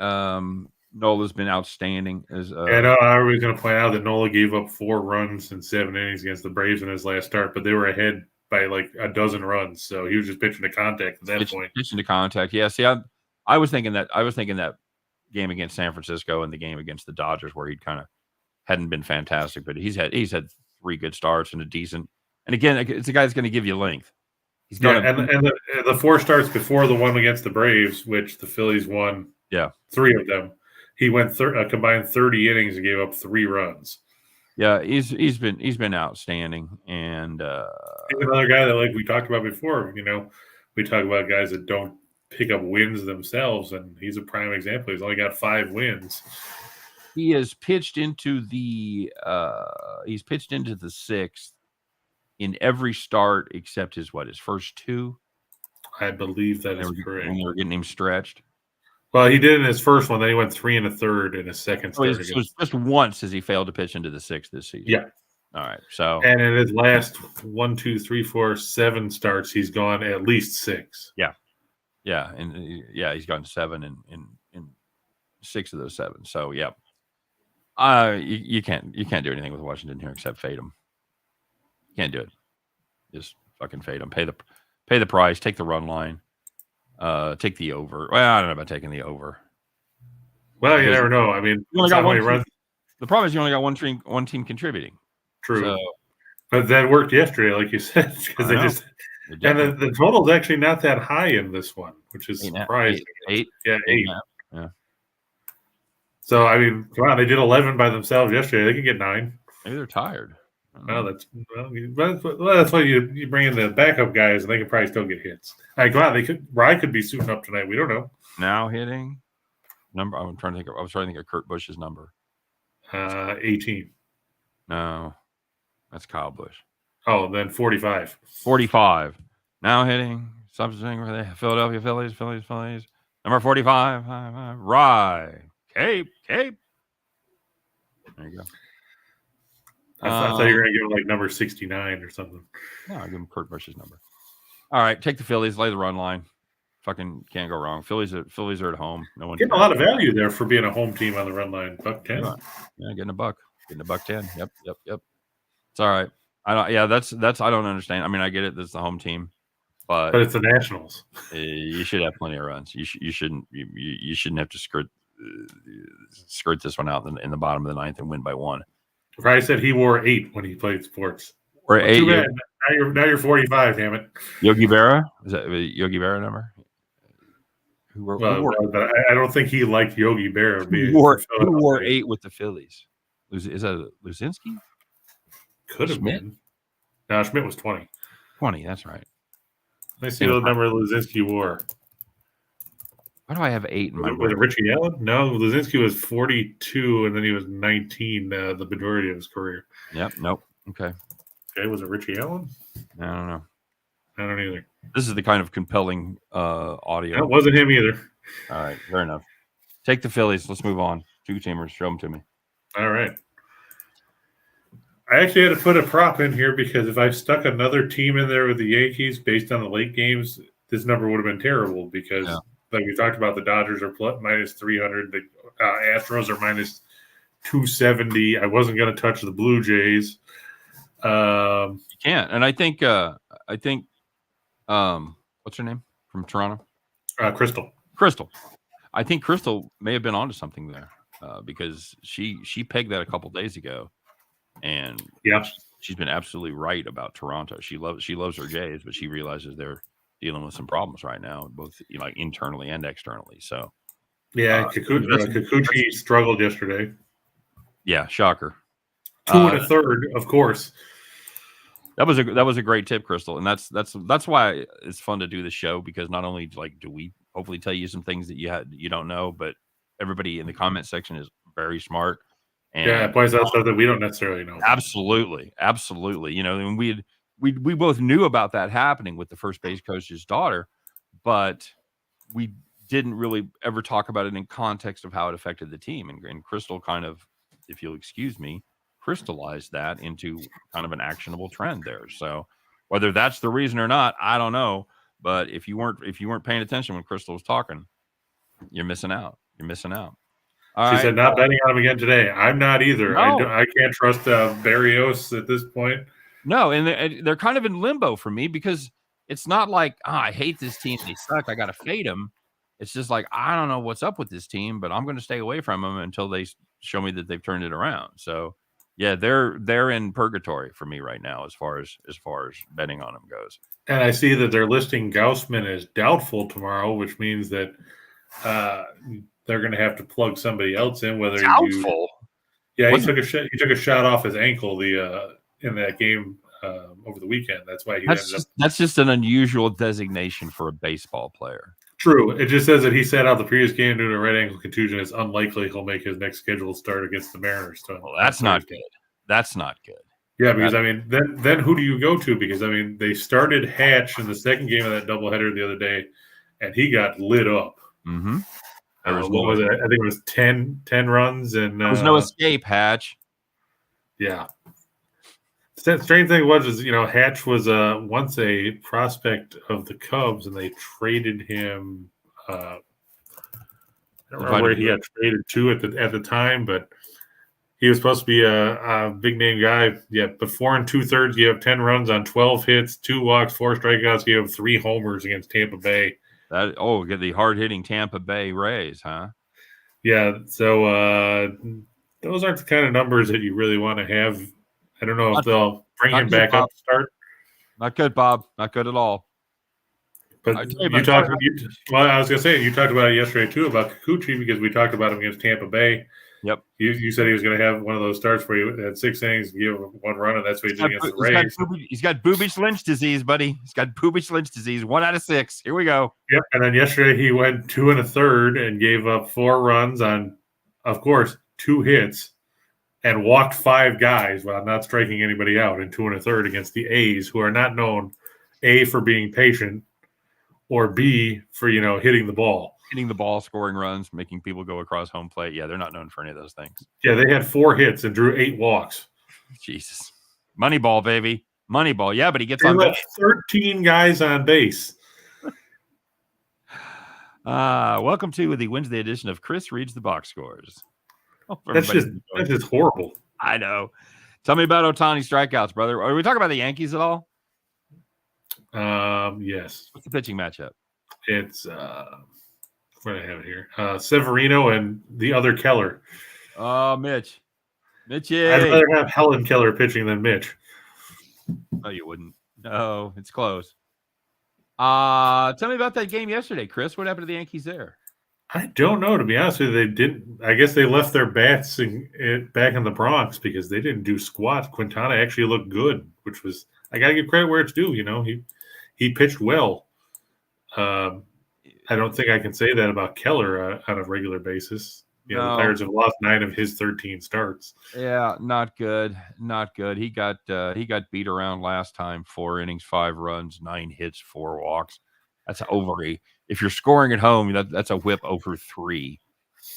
Nola's been outstanding. And I was going to point out that Nola gave up 4 runs in 7 innings against the Braves in his last start, but they were ahead by like a dozen runs, so he was just pitching to contact at that point. Pitching to contact, yeah. See, I was thinking that game against San Francisco and the game against the Dodgers where he kind of hadn't been fantastic, but he's had 3 good starts and a decent. And again, it's a guy that's going to give you length. He's going and the 4 starts before the one against the Braves, which the Phillies won. Yeah, 3 of them. He went combined 30 innings and gave up 3 runs. Yeah, he's been outstanding, and he's another guy that, like we talked about before. We talk about guys that don't pick up wins themselves, and he's a prime example. He's only got 5 wins. He has pitched into the 6th in every start except his first 2. I believe that is correct. And we're getting him stretched. Well, he did in his first one. Then he went 3 1/3 in his second So start it's against. just once has he failed to pitch into the 6th this season. Yeah. All right. So And in his last 1, 2, 3, 4, 7 starts, he's gone at least 6. yeah, and he's gone 7 in 6 of those 7. So yeah, you can't do anything with Washington here except fade them. Can't do it. Just fucking fade them. Pay the price. Take the run line. Take the over. Well, I don't know about taking the over. Well, you never know. I mean, you only got one runs. The problem is you only got one team contributing. True. So, but that worked yesterday, like you said, because they just and the total's actually not that high in this one, which is surprising. 8. Yeah, 8. Yeah. So I mean, come on, they did 11 by themselves yesterday. They can get 9. Maybe they're tired. Well, that's why you bring in the backup guys, and they can probably still get hits. Like, come on, Rye could be suiting up tonight. We don't know. Now hitting number. I was trying to think of Kurt Busch's number. 18. No, that's Kyle Busch. Oh, then 45. 45. Now hitting something where they Philadelphia Phillies. Number 45. Rye. Cape. There you go. I thought you were going to give him like number 69 or something. No, I'll give him Kurt Busch's number. All right, take the Phillies, lay the run line. Fucking can't go wrong. Phillies are at home. No one getting a lot of value there for being a home team on the run line. $1.10. Yeah, getting a buck. Getting a $1.10. Yep. It's all right. That's I don't understand. I mean, I get it. This is the home team, but it's the Nationals. You should have plenty of runs. You shouldn't have to skirt this one out in the bottom of the 9th and win by 1. Probably said he wore 8 when he played sports. Or 8. Too bad. Now you're 45. Damn it. Yogi Berra, is that Yogi Berra number? But I don't think he liked Yogi Berra. Who wore 8 with the Phillies? Is that Luzinski? Could have been. No, Schmidt was 20. 20. That's right. Let me see what number Luzinski wore. Why do I have 8 in my Was it Richie Allen? No, Luzinski was 42, and then he was 19 the majority of his career. Yep. Nope. Okay, was it Richie Allen? I don't know. I don't either. This is the kind of compelling audio. It wasn't him either. All right, fair enough. Take the Phillies. Let's move on. 2-teamers. Show them to me. All right. I actually had to put a prop in here because if I stuck another team in there with the Yankees based on the late games, this number would have been terrible because like we talked about, the Dodgers are minus 300. The Astros are minus 270. I wasn't going to touch the Blue Jays. You can't. And I think what's her name from Toronto? Crystal. I think Crystal may have been onto something there because she pegged that a couple days ago, and she's been absolutely right about Toronto. She loves her Jays, but she realizes they're dealing with some problems right now, both internally and externally. So Kikuchi struggled yesterday. Yeah, shocker. 2 1/3, of course. That was a great tip, Crystal, and that's why it's fun to do the show, because not only do we hopefully tell you some things that you don't know, but everybody in the comment section is very smart. And it points out stuff that we don't necessarily know. Absolutely. And we both knew about that happening with the first base coach's daughter, but we didn't really ever talk about it in context of how it affected the team. And Crystal kind of, if you'll excuse me, crystallized that into kind of an actionable trend there. So whether that's the reason or not, I don't know. But if you weren't paying attention when Crystal was talking, you're missing out. She said not betting on him again today. I'm not either. No. I can't trust Barrios at this point. No, and they're kind of in limbo for me, because it's not like, I hate this team, they suck, I got to fade them. It's just like, I don't know what's up with this team, but I'm going to stay away from them until they show me that they've turned it around. So, yeah, they're in purgatory for me right now as far as betting on them goes. And I see that they're listing Gaussman as doubtful tomorrow, which means that they're going to have to plug somebody else in. Whether doubtful? He took a shot off his ankle in that game over the weekend. That's why that's just an unusual designation for a baseball player. True. It just says that he sat out the previous game due to a right ankle contusion. It's unlikely he'll make his next scheduled start against the Mariners. Well, that's not good. That's not good. Yeah, because then who do you go to? Because they started Hatch in the second game of that doubleheader the other day, and he got lit up. Mm-hmm. What was it? I think it was 10 runs, and there was no escape, Hatch. Yeah. The strange thing was, Hatch was once a prospect of the Cubs, and they traded him. I don't remember where he got traded to at the time, but he was supposed to be a big name guy. Yeah, but 4 2/3, you have 10 runs on 12 hits, 2 walks, 4 strikeouts. You have 3 homers against Tampa Bay. Get the hard hitting Tampa Bay Rays, huh? Yeah, so those aren't the kind of numbers that you really want to have. I don't know if they'll bring him back up to start. Not good, Bob. Not good at all. But I was gonna say you talked about it yesterday too about Kikuchi, because we talked about him against Tampa Bay. Yep. You said he was going to have one of those starts where he had 6 innings and give him 1 run, and that's what he did against the Rays. He's got Bubich Lynch disease, buddy. He's got Bubich Lynch disease. 1 out of 6. Here we go. Yep. And then yesterday he went 2 1/3 and gave up 4 runs on, of course, 2 hits, and walked 5 guys while not striking anybody out in 2 1/3 against the A's, who are not known, A, for being patient, or B, for hitting the ball. Hitting the ball, scoring runs, making people go across home plate. Yeah, they're not known for any of those things. Yeah, they had 4 hits and drew 8 walks. Jesus. Moneyball, baby. Moneyball. Yeah, but he gets they on left 13 guys on base. Welcome to the Wednesday edition of Chris Reads the Box Scores. That's just horrible. I know. Tell me about Ohtani strikeouts, brother. Are we talking about the Yankees at all? Yes. What's the pitching matchup? It's what do I have it here? Severino and the other Keller. Oh, Mitch. Mitchie. I'd rather have Helen Keller pitching than Mitch. No, you wouldn't. No, it's close. Tell me about that game yesterday, Chris. What happened to the Yankees there? I don't know, to be honest with you. They didn't. I guess they left their bats back in the Bronx because they didn't do squat. Quintana actually looked good, which was, I got to give credit where it's due. He pitched well. I don't think I can say that about Keller on a regular basis. The Pirates have lost 9 of his 13 starts. Yeah, not good. Not good. He got beat around last time. 4 innings, 5 runs, 9 hits, 4 walks. That's if you're scoring at home, that's a whip over 3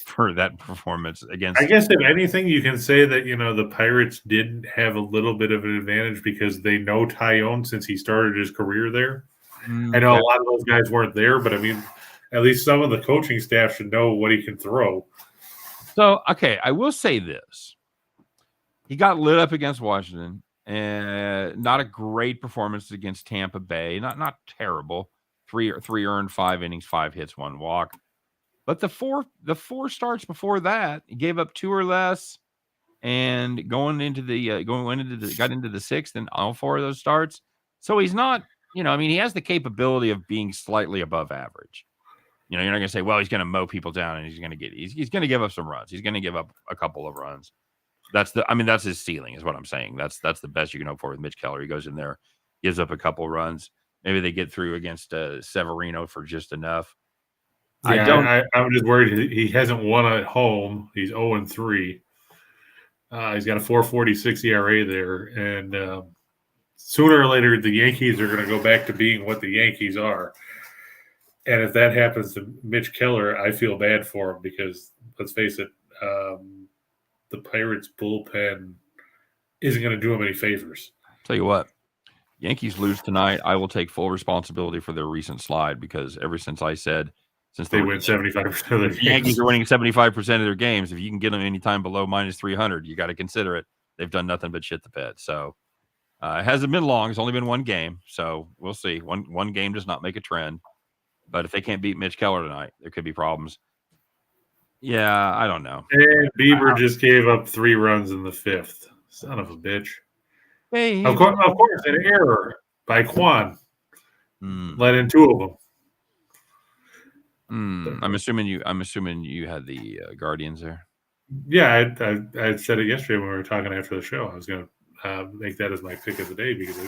for that performance against. I guess if anything, you can say that the Pirates did have a little bit of an advantage because they know Tyone since he started his career there. I know a lot of those guys weren't there, but I mean, at least some of the coaching staff should know what he can throw. So, okay, I will say this. He got lit up against Washington, and not a great performance against Tampa Bay. Not terrible. 3 earned, 5 innings, 5 hits, 1 walk. But the four starts before that, he gave up 2 or less, and got into the 6th in all 4 of those starts. So he's not, he has the capability of being slightly above average. You're not going to say, well, he's going to mow people down and he's going to give up some runs. He's going to give up a couple of runs. That's his ceiling is what I'm saying. That's the best you can hope for with Mitch Keller. He goes in there, gives up a couple runs. Maybe they get through against Severino for just enough. Yeah, I'm just worried he hasn't won at home. He's 0-3. He's got a 4.46 ERA there. And sooner or later, the Yankees are going to go back to being what the Yankees are. And if that happens to Mitch Keller, I feel bad for him because, let's face it, the Pirates bullpen isn't going to do him any favors. Tell you what, Yankees lose tonight, I will take full responsibility for their recent slide because ever since I said since they win 75% of their games. Yankees are winning 75% of their games. If you can get them anytime below -300, you got to consider it. They've done nothing but shit the bed. So it hasn't been long. It's only been 1 game. So we'll see. One game does not make a trend. But if they can't beat Mitch Keller tonight, there could be problems. Yeah, I don't know. And Bieber just gave up 3 runs in the 5th. Son of a bitch. Hey, of course, an error by Quan led in 2 of them. I'm assuming you had the Guardians there. Yeah, I said it yesterday when we were talking after the show. I was going to make that as my pick of the day because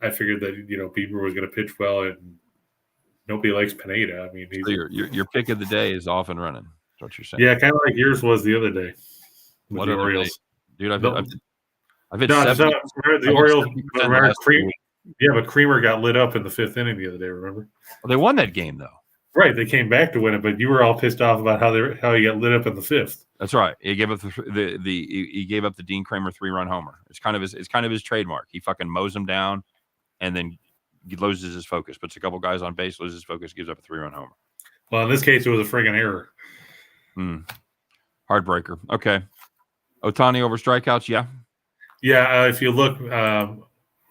I figured that Bieber was going to pitch well and nobody likes Pineda. I mean, so your pick of the day is off and running. That's what you're saying. Yeah, kind of like yours was the other day with the Orioles. Dude, I've hit the Orioles. But Creamer got lit up in the 5th inning the other day. Remember? Well, they won that game though. Right, they came back to win it, but you were all pissed off about how he got lit up in the fifth. That's right. He gave up he gave up the Dean Kramer 3-run homer. It's kind of his trademark. He fucking mows them down, and then he loses his focus. Puts a couple guys on base, loses his focus, gives up a 3-run homer. Well, in this case, it was a friggin' error. Heartbreaker. Okay. Ohtani over strikeouts. Yeah. Yeah. If you look,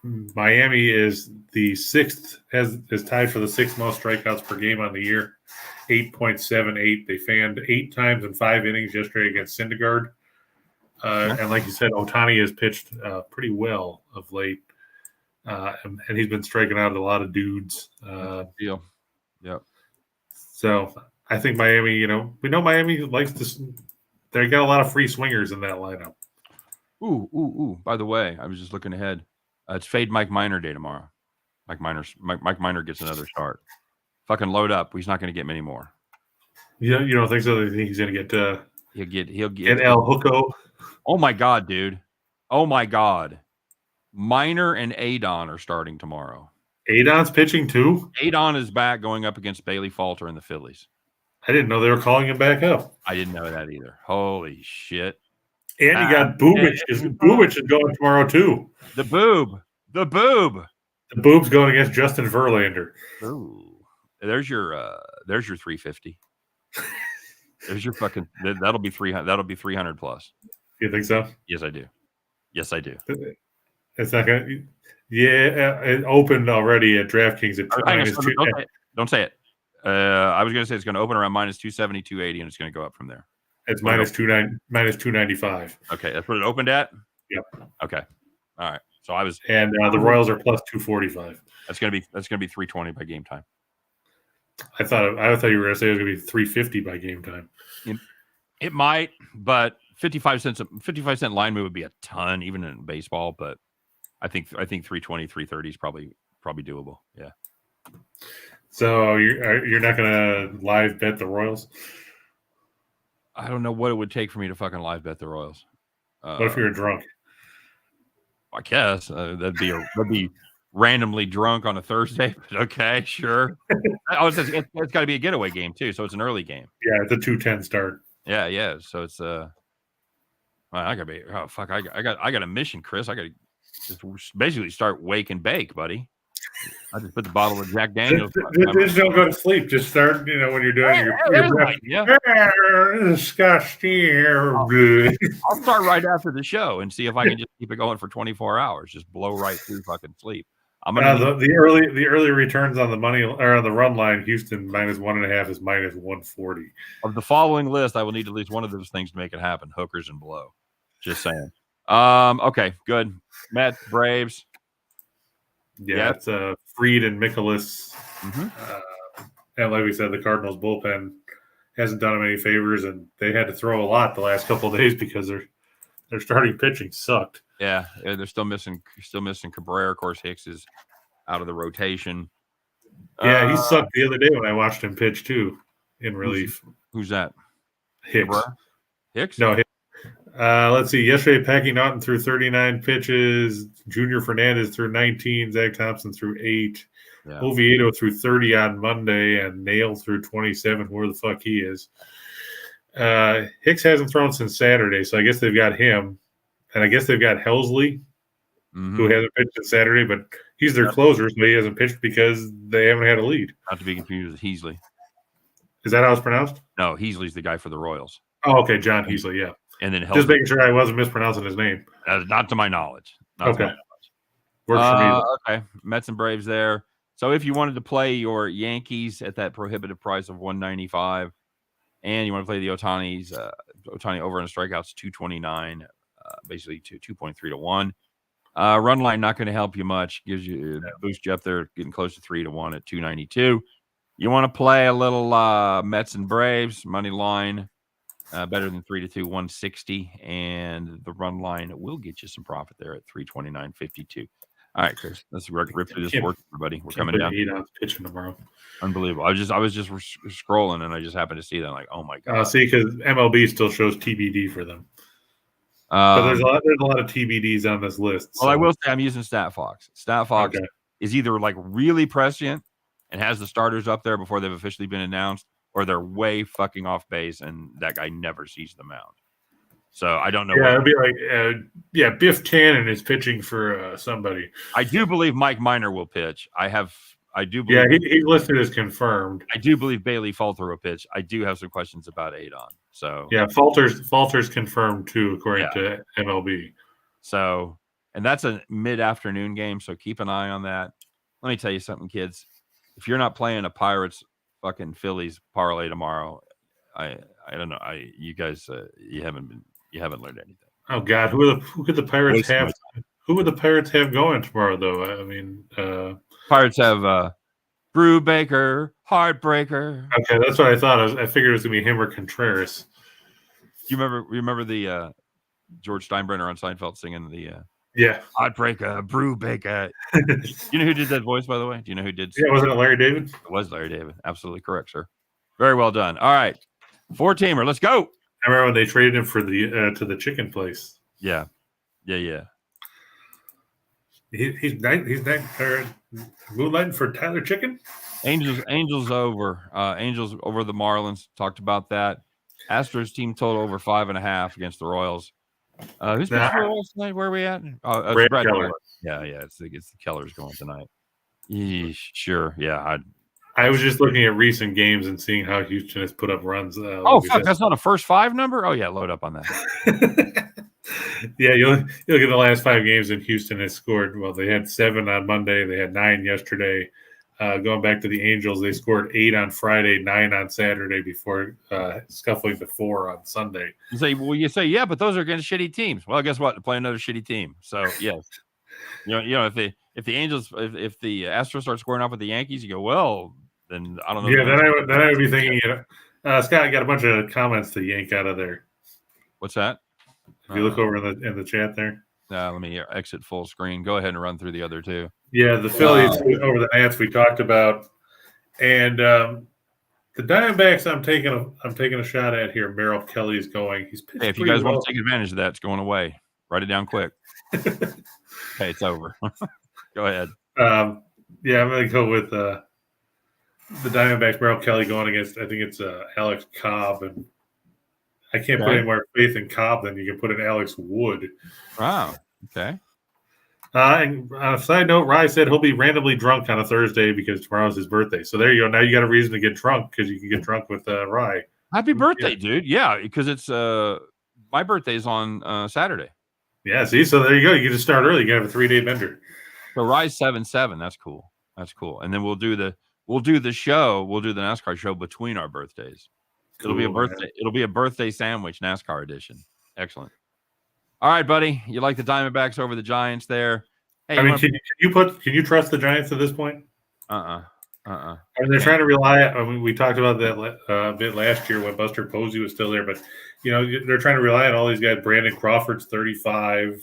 Miami is the sixth, is tied for the sixth most strikeouts per game on the year, 8.78. They fanned 8 times in 5 innings yesterday against Syndergaard. And like you said, Ohtani has pitched pretty well of late. And he's been striking out a lot of dudes. Deal. Yep. So I think Miami, we know Miami likes to. They got a lot of free swingers in that lineup. Ooh. By the way, I was just looking ahead. It's Fade Mike Minor day tomorrow. Mike Minor gets another start. Fucking load up. He's not going to get many more. You don't think so? You think he's going to get? He'll get El Hooko. Oh my god, dude! Oh my god, Minor and Adon are starting tomorrow. Adon's pitching too. Adon is back going up against Bailey Falter and the Phillies. I didn't know they were calling him back up. I didn't know that either. Holy shit! And you got Boobich. Boobich is going tomorrow too. The boob. The boob's going against Justin Verlander. Ooh, there's your 350. There's your fucking. That'll be 300. That'll be 300 plus. You think so? Yes, I do. It's not gonna. Yeah, it opened already at DraftKings at -2. Don't say it. I was going to say it's going to open around -270, 280, and it's going to go up from there. It's -295. Okay, that's what it opened at. Yep. Okay. All right. So I was, and the Royals are +245. That's going to be 320 by game time. I thought you were going to say it was going to be 350 by game time. It might, but 55 cent line move would be a ton, even in baseball. But I think 320, 330 is probably doable. Yeah. So you're not going to live bet the Royals? I don't know what it would take for me to fucking live bet the Royals. What if you're drunk? I guess that'd be randomly drunk on a Thursday. But okay, sure. It's got to be a getaway game too, so it's an early game. Yeah, it's a 2:10 start. Yeah. So it's well, I gotta be. Oh fuck! I got a mission, Chris. I gotta just basically start wake and bake, buddy. I just put the bottle of Jack Daniels. Just don't go to sleep. Just start, when you're doing your Scotch I'll start right after the show and see if I can just keep it going for 24 hours. Just blow right through fucking sleep. I'm gonna the early returns on the money or on the run line. Houston -1.5 is -140. Of the following list, I will need at least one of those things to make it happen: hookers and blow. Just saying. Okay, good. Mets, Braves. Yeah, it's Fried and Mikolas. And like we said, the Cardinals bullpen hasn't done them any favors, and they had to throw a lot the last couple of days because their starting pitching sucked. Yeah, they're still missing Cabrera. Of course, Hicks is out of the rotation. Yeah, he sucked the other day when I watched him pitch too in relief. Who's that? Hicks. Cabrera? Hicks? No, Hicks. Let's see. Yesterday, Packy Naughton threw 39 pitches. Junior Fernandez threw 19. Zach Thompson threw 8. Yeah. Oviedo threw 30 on Monday, and Nail threw 27. Where the fuck he is? Hicks hasn't thrown since Saturday, so I guess they've got him, and I guess they've got Helsley, who hasn't pitched since Saturday, but he's their closer, so he hasn't pitched because they haven't had a lead. Not to be confused with Heasley. Is that how it's pronounced? No, Heasley's the guy for the Royals. Oh, okay, John Heasley, yeah. And then just making sure I wasn't mispronouncing his name. Not to my knowledge. Okay. Works for me. Okay. Mets and Braves there. So if you wanted to play your Yankees at that prohibitive price of 195, and you want to play the Ohtani over on strikeouts 229, basically 2.3 to 1. Run line not going to help you much. Gives you boost you up there, getting close to 3 to 1 at 292. You want to play a little Mets and Braves money line. Better than 3 to 2, 160, and the run line will get you some profit there at 329.52. All right, Chris, let's rip through this work, everybody. We're coming down. Pitching tomorrow. Unbelievable. I was just scrolling, and I just happened to see that. I'm like, oh my god. See, because MLB still shows TBD for them. But there's a lot of TBDs on this list. Well, I will say I'm using StatFox. StatFox is either like really prescient and has the starters up there before they've officially been announced, or they're way fucking off base and that guy never sees the mound. So I don't know. Yeah, it'd be like, Biff Tannen is pitching for somebody. I do believe Mike Minor will pitch. I do believe. Yeah, he's listed as confirmed. I do believe Bailey Falter will pitch. I do have some questions about Adon. So yeah, Falter's confirmed too, according to MLB. So, and that's a mid-afternoon game, so keep an eye on that. Let me tell you something, kids. If you're not playing a Pirates fucking Phillies parlay tomorrow, I don't know. You guys you haven't learned anything. Oh God, who could the Pirates have? Who would the Pirates have going tomorrow though? I mean, Pirates have Brew Baker, Heartbreaker. Okay, that's what I thought. I figured it was gonna be him or Contreras. You remember the George Steinbrenner on Seinfeld singing the Heartbreaker, Brew Baker. You know who did that voice, by the way? Do you know who did? Yeah, wasn't it Larry David? It was Larry David. Absolutely correct, sir. Very well done. All right, 4-teamer. Let's go. I remember when they traded him for the to the chicken place. Yeah. He's moonlighting for Tyler Chicken. Angels over. Angels over the Marlins. Talked about that. Astros team total over 5.5 against the Royals. Who's pitching for the Royals tonight? Where are we at? Brad Keller. Yeah. It's the Kellers going tonight. Sure. Yeah. I was just looking at recent games and seeing how Houston has put up runs. Fuck! That's not a first 5 number. Oh yeah, load up on that. Yeah, you look at the last 5 games, and Houston has scored. Well, they had 7 on Monday. They had 9 yesterday. Going back to the Angels, they scored 8 on Friday, 9 on Saturday before scuffling to 4 on Sunday. You say, yeah, but those are against shitty teams. Well, guess what? They're playing another shitty team. So yes, you know, if the Angels, if the Astros start scoring up with the Yankees, you go, well, then I don't know. Yeah, then I would be thinking, Scott got a bunch of comments to yank out of there. What's that? If you look over in the chat there. Let me exit full screen. Go ahead and run through the other two. Yeah, the Phillies over the Nats we talked about, and the Diamondbacks. I'm taking a shot at here. Merrill Kelly's going. He's pitched if you guys want to take advantage of that, it's going away. Write it down quick. Okay, it's over. Go ahead. I'm going to go with the Diamondbacks. Merrill Kelly going against. I think it's Alex Cobb, and I can't put any more faith in Cobb than you can put in Alex Wood. Wow. Okay. And on a side note, Rye said he'll be randomly drunk on a Thursday because tomorrow's his birthday. So there you go. Now you got a reason to get drunk because you can get drunk with Rye. Happy birthday, dude. Yeah, because it's my birthday's on Saturday. Yeah, see? So there you go. You can just start early. You can have a 3-day bender. So Rye's 7-7. That's cool. And then we'll do the show. We'll do the NASCAR show between our birthdays. It'll be a birthday. Man. It'll be a birthday sandwich, NASCAR edition. Excellent. All right, buddy. You like the Diamondbacks over the Giants there? Hey, can you trust the Giants at this point? I mean, they're trying to rely. I mean, we talked about that a bit last year when Buster Posey was still there, but they're trying to rely on all these guys. Brandon Crawford's 35,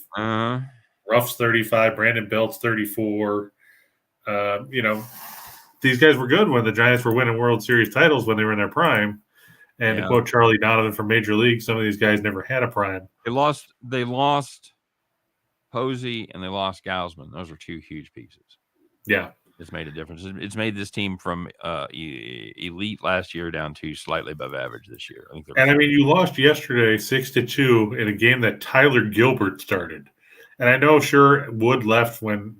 Ruff's 35, Brandon Belt's 34. These guys were good when the Giants were winning World Series titles when they were in their prime. And to quote Charlie Donovan from Major League, some of these guys never had a prime. They lost Posey and they lost Gausman. Those are 2 huge pieces. Yeah. It's made a difference. It's made this team from elite last year down to slightly above average this year. I mean, you lost yesterday 6-2 in a game that Tyler Gilbert started. And I know, sure, Wood left when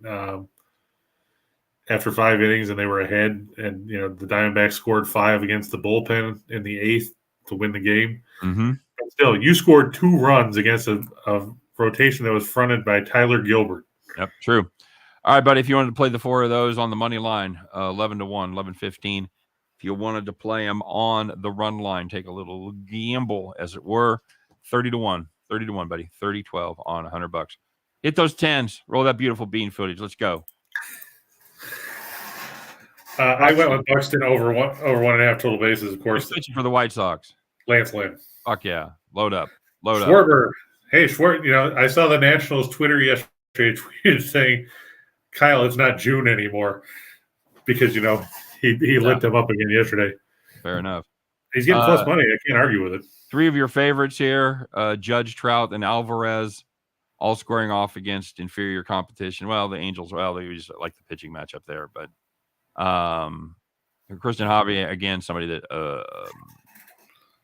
after 5 innings and they were ahead, and the Diamondbacks scored 5 against the bullpen in the 8th to win the game. Mm-hmm. But still, you scored 2 runs against a rotation that was fronted by Tyler Gilbert. Yep, true. All right, buddy, if you wanted to play the 4 of those on the money line, 11-1, 11-15. If you wanted to play them on the run line, take a little gamble, as it were, 30-1, buddy, 30-12 on $100. Hit those 10s. Roll that beautiful bean footage. Let's go. I went with Buxton over 1.5 total bases, of course. Pitching for the White Sox. Lance Lynn. Fuck yeah. Load up. Schwarber. Hey, Schwarber, I saw the Nationals Twitter yesterday tweeted saying, Kyle, it's not June anymore. Because, he lit them up again yesterday. Fair enough. He's getting plus money. I can't argue with it. 3 of your favorites here, Judge, Trout, and Alvarez, all squaring off against inferior competition. Well, the Angels, they just like the pitching matchup there, but Christian Javier, again, somebody that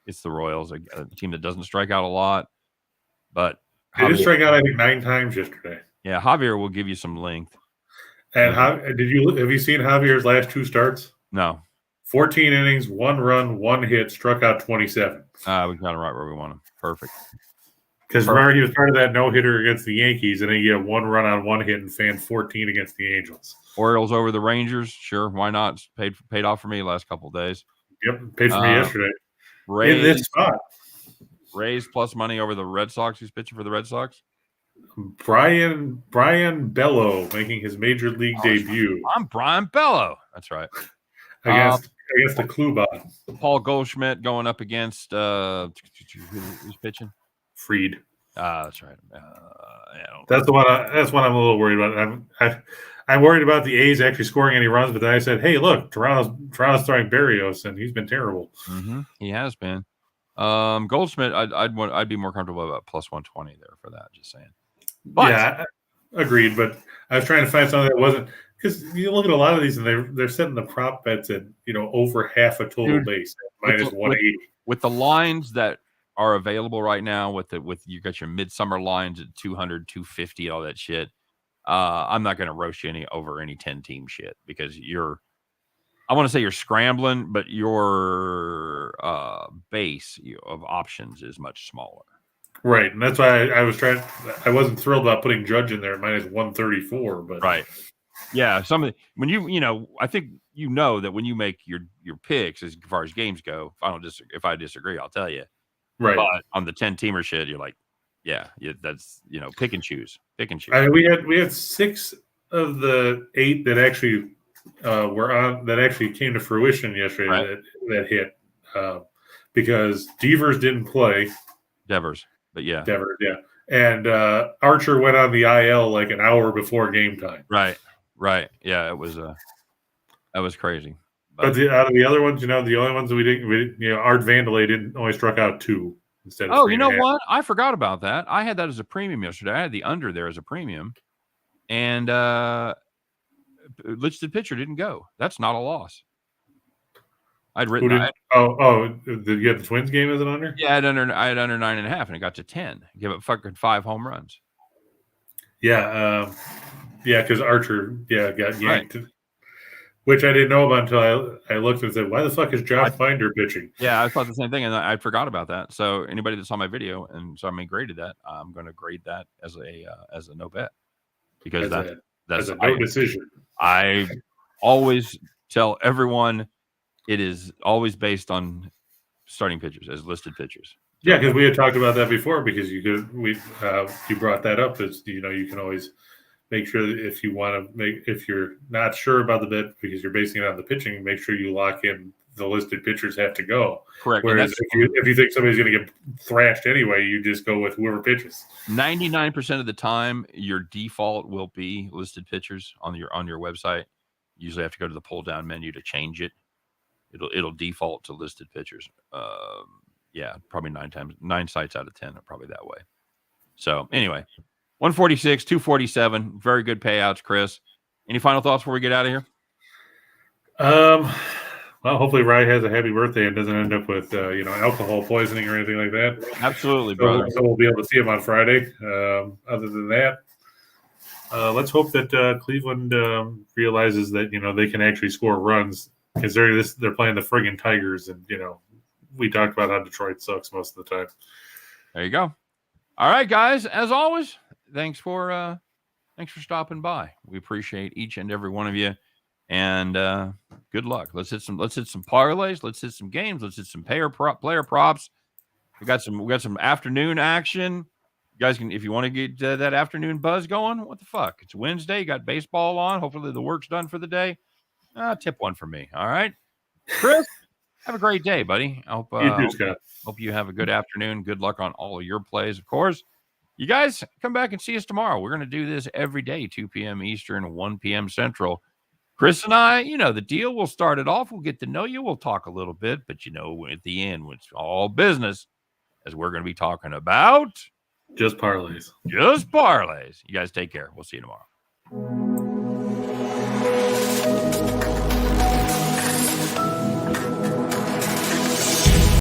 it's the Royals, a team that doesn't strike out a lot, but They did strike out, I think, 9 times yesterday. Yeah, Javier will give you some length. And have you seen Javier's last 2 starts? No. 14 innings, 1 run, 1 hit, struck out 27. We got him right where we want him. Perfect. Because remember, he was part of that no-hitter against the Yankees, and then you get 1 run on 1 hit and fanned 14 against the Angels. Orioles over the Rangers, sure, why not? It's paid off for me last couple of days. Yep, paid for me yesterday. Rays, in this spot. Rays plus money over the Red Sox. Who's pitching for the Red Sox? Brian Bello making his major league debut. I'm Brian Bello. That's right. Against the Klubot. Paul Goldschmidt going up against who's pitching? Freed. That's right. That's the one. That's one I'm a little worried about. I'm worried about the A's actually scoring any runs, but then I said, "Hey, look, Toronto's throwing Berrios, and he's been terrible." Mm-hmm. He has been. Goldschmidt, I'd be more comfortable about plus 120 there for that. Just saying. But, yeah, agreed. But I was trying to find something that wasn't, because you look at a lot of these and they're setting the prop bets at over half a total base at minus 180 with the lines that are available right now. With you got your midsummer lines at 200, 250, all that shit. I'm not going to roast you any 10 team shit because I want to say you're scrambling, but your base of options is much smaller. Right, and that's why I wasn't thrilled about putting Judge in there at minus 134, but right, yeah. I think that when you make your picks as far as games go, if I disagree, I'll tell you. Right, but on the 10 teamer shit, you're like, yeah, that's pick and choose. We had 6 of the 8 that actually that actually came to fruition yesterday. Right. That hit because Devers didn't play. Devers. But yeah. Devers, yeah. And Archer went on the IL like an hour before game time. Right. Yeah, it was that was crazy. But out of the other ones, the only ones that we didn't, Art Vandelay only struck out 2 instead of 3. You know what? I forgot about that. I had that as a premium yesterday. I had the under there as a premium. And listed pitcher didn't go. That's not a loss. I'd written that. Did you have the Twins game as an under? Yeah, I had under 9.5, and it got to 10. Give it fucking 5 home runs. Yeah, because Archer, got yanked, right. Which I didn't know about until I looked and said, "Why the fuck is Josh Finder pitching?" Yeah, I thought the same thing, and I forgot about that. So anybody that saw my video and saw me graded that, I'm going to grade that as a no bet because that's a no decision. I always tell everyone. It is always based on starting pitchers as listed pitchers. Yeah, because we had talked about that before. Because you brought that up as you can always make sure that if you're not sure about the bet because you're basing it on the pitching, make sure you lock in the listed pitchers have to go. Correct. Whereas if you think somebody's going to get thrashed anyway, you just go with whoever pitches. 99% of the time, your default will be listed pitchers on your website. You usually have to go to the pull down menu to change it. It'll default to listed pitchers. Probably 9 sites out of 10 are probably that way. So anyway, 146, 247, very good payouts, Chris. Any final thoughts before we get out of here? Well, hopefully Rye has a happy birthday and doesn't end up with alcohol poisoning or anything like that. Absolutely, brother. So we'll be able to see him on Friday. Other than that, let's hope that Cleveland realizes that they can actually score runs. Because they're playing the friggin' Tigers, and we talked about how Detroit sucks most of the time. There you go. All right, guys. As always, thanks for stopping by. We appreciate each and every one of you, and good luck. Let's hit some parlays. Let's hit some games. Let's hit some player props. We got some afternoon action. You guys can, if you want to get that afternoon buzz going. What the fuck? It's Wednesday. You got baseball on. Hopefully the work's done for the day. Tip one for me. All right, Chris, have a great day, buddy. I hope you have a good afternoon. Good luck on all of your plays, of course. You guys come back and see us tomorrow. We're going to do this every day, 2 p.m. Eastern, 1 p.m. Central. Chris and I, the deal. We'll start it off. We'll get to know you. We'll talk a little bit, but at the end, it's all business, as we're going to be talking about just parlays. You guys take care. We'll see you tomorrow.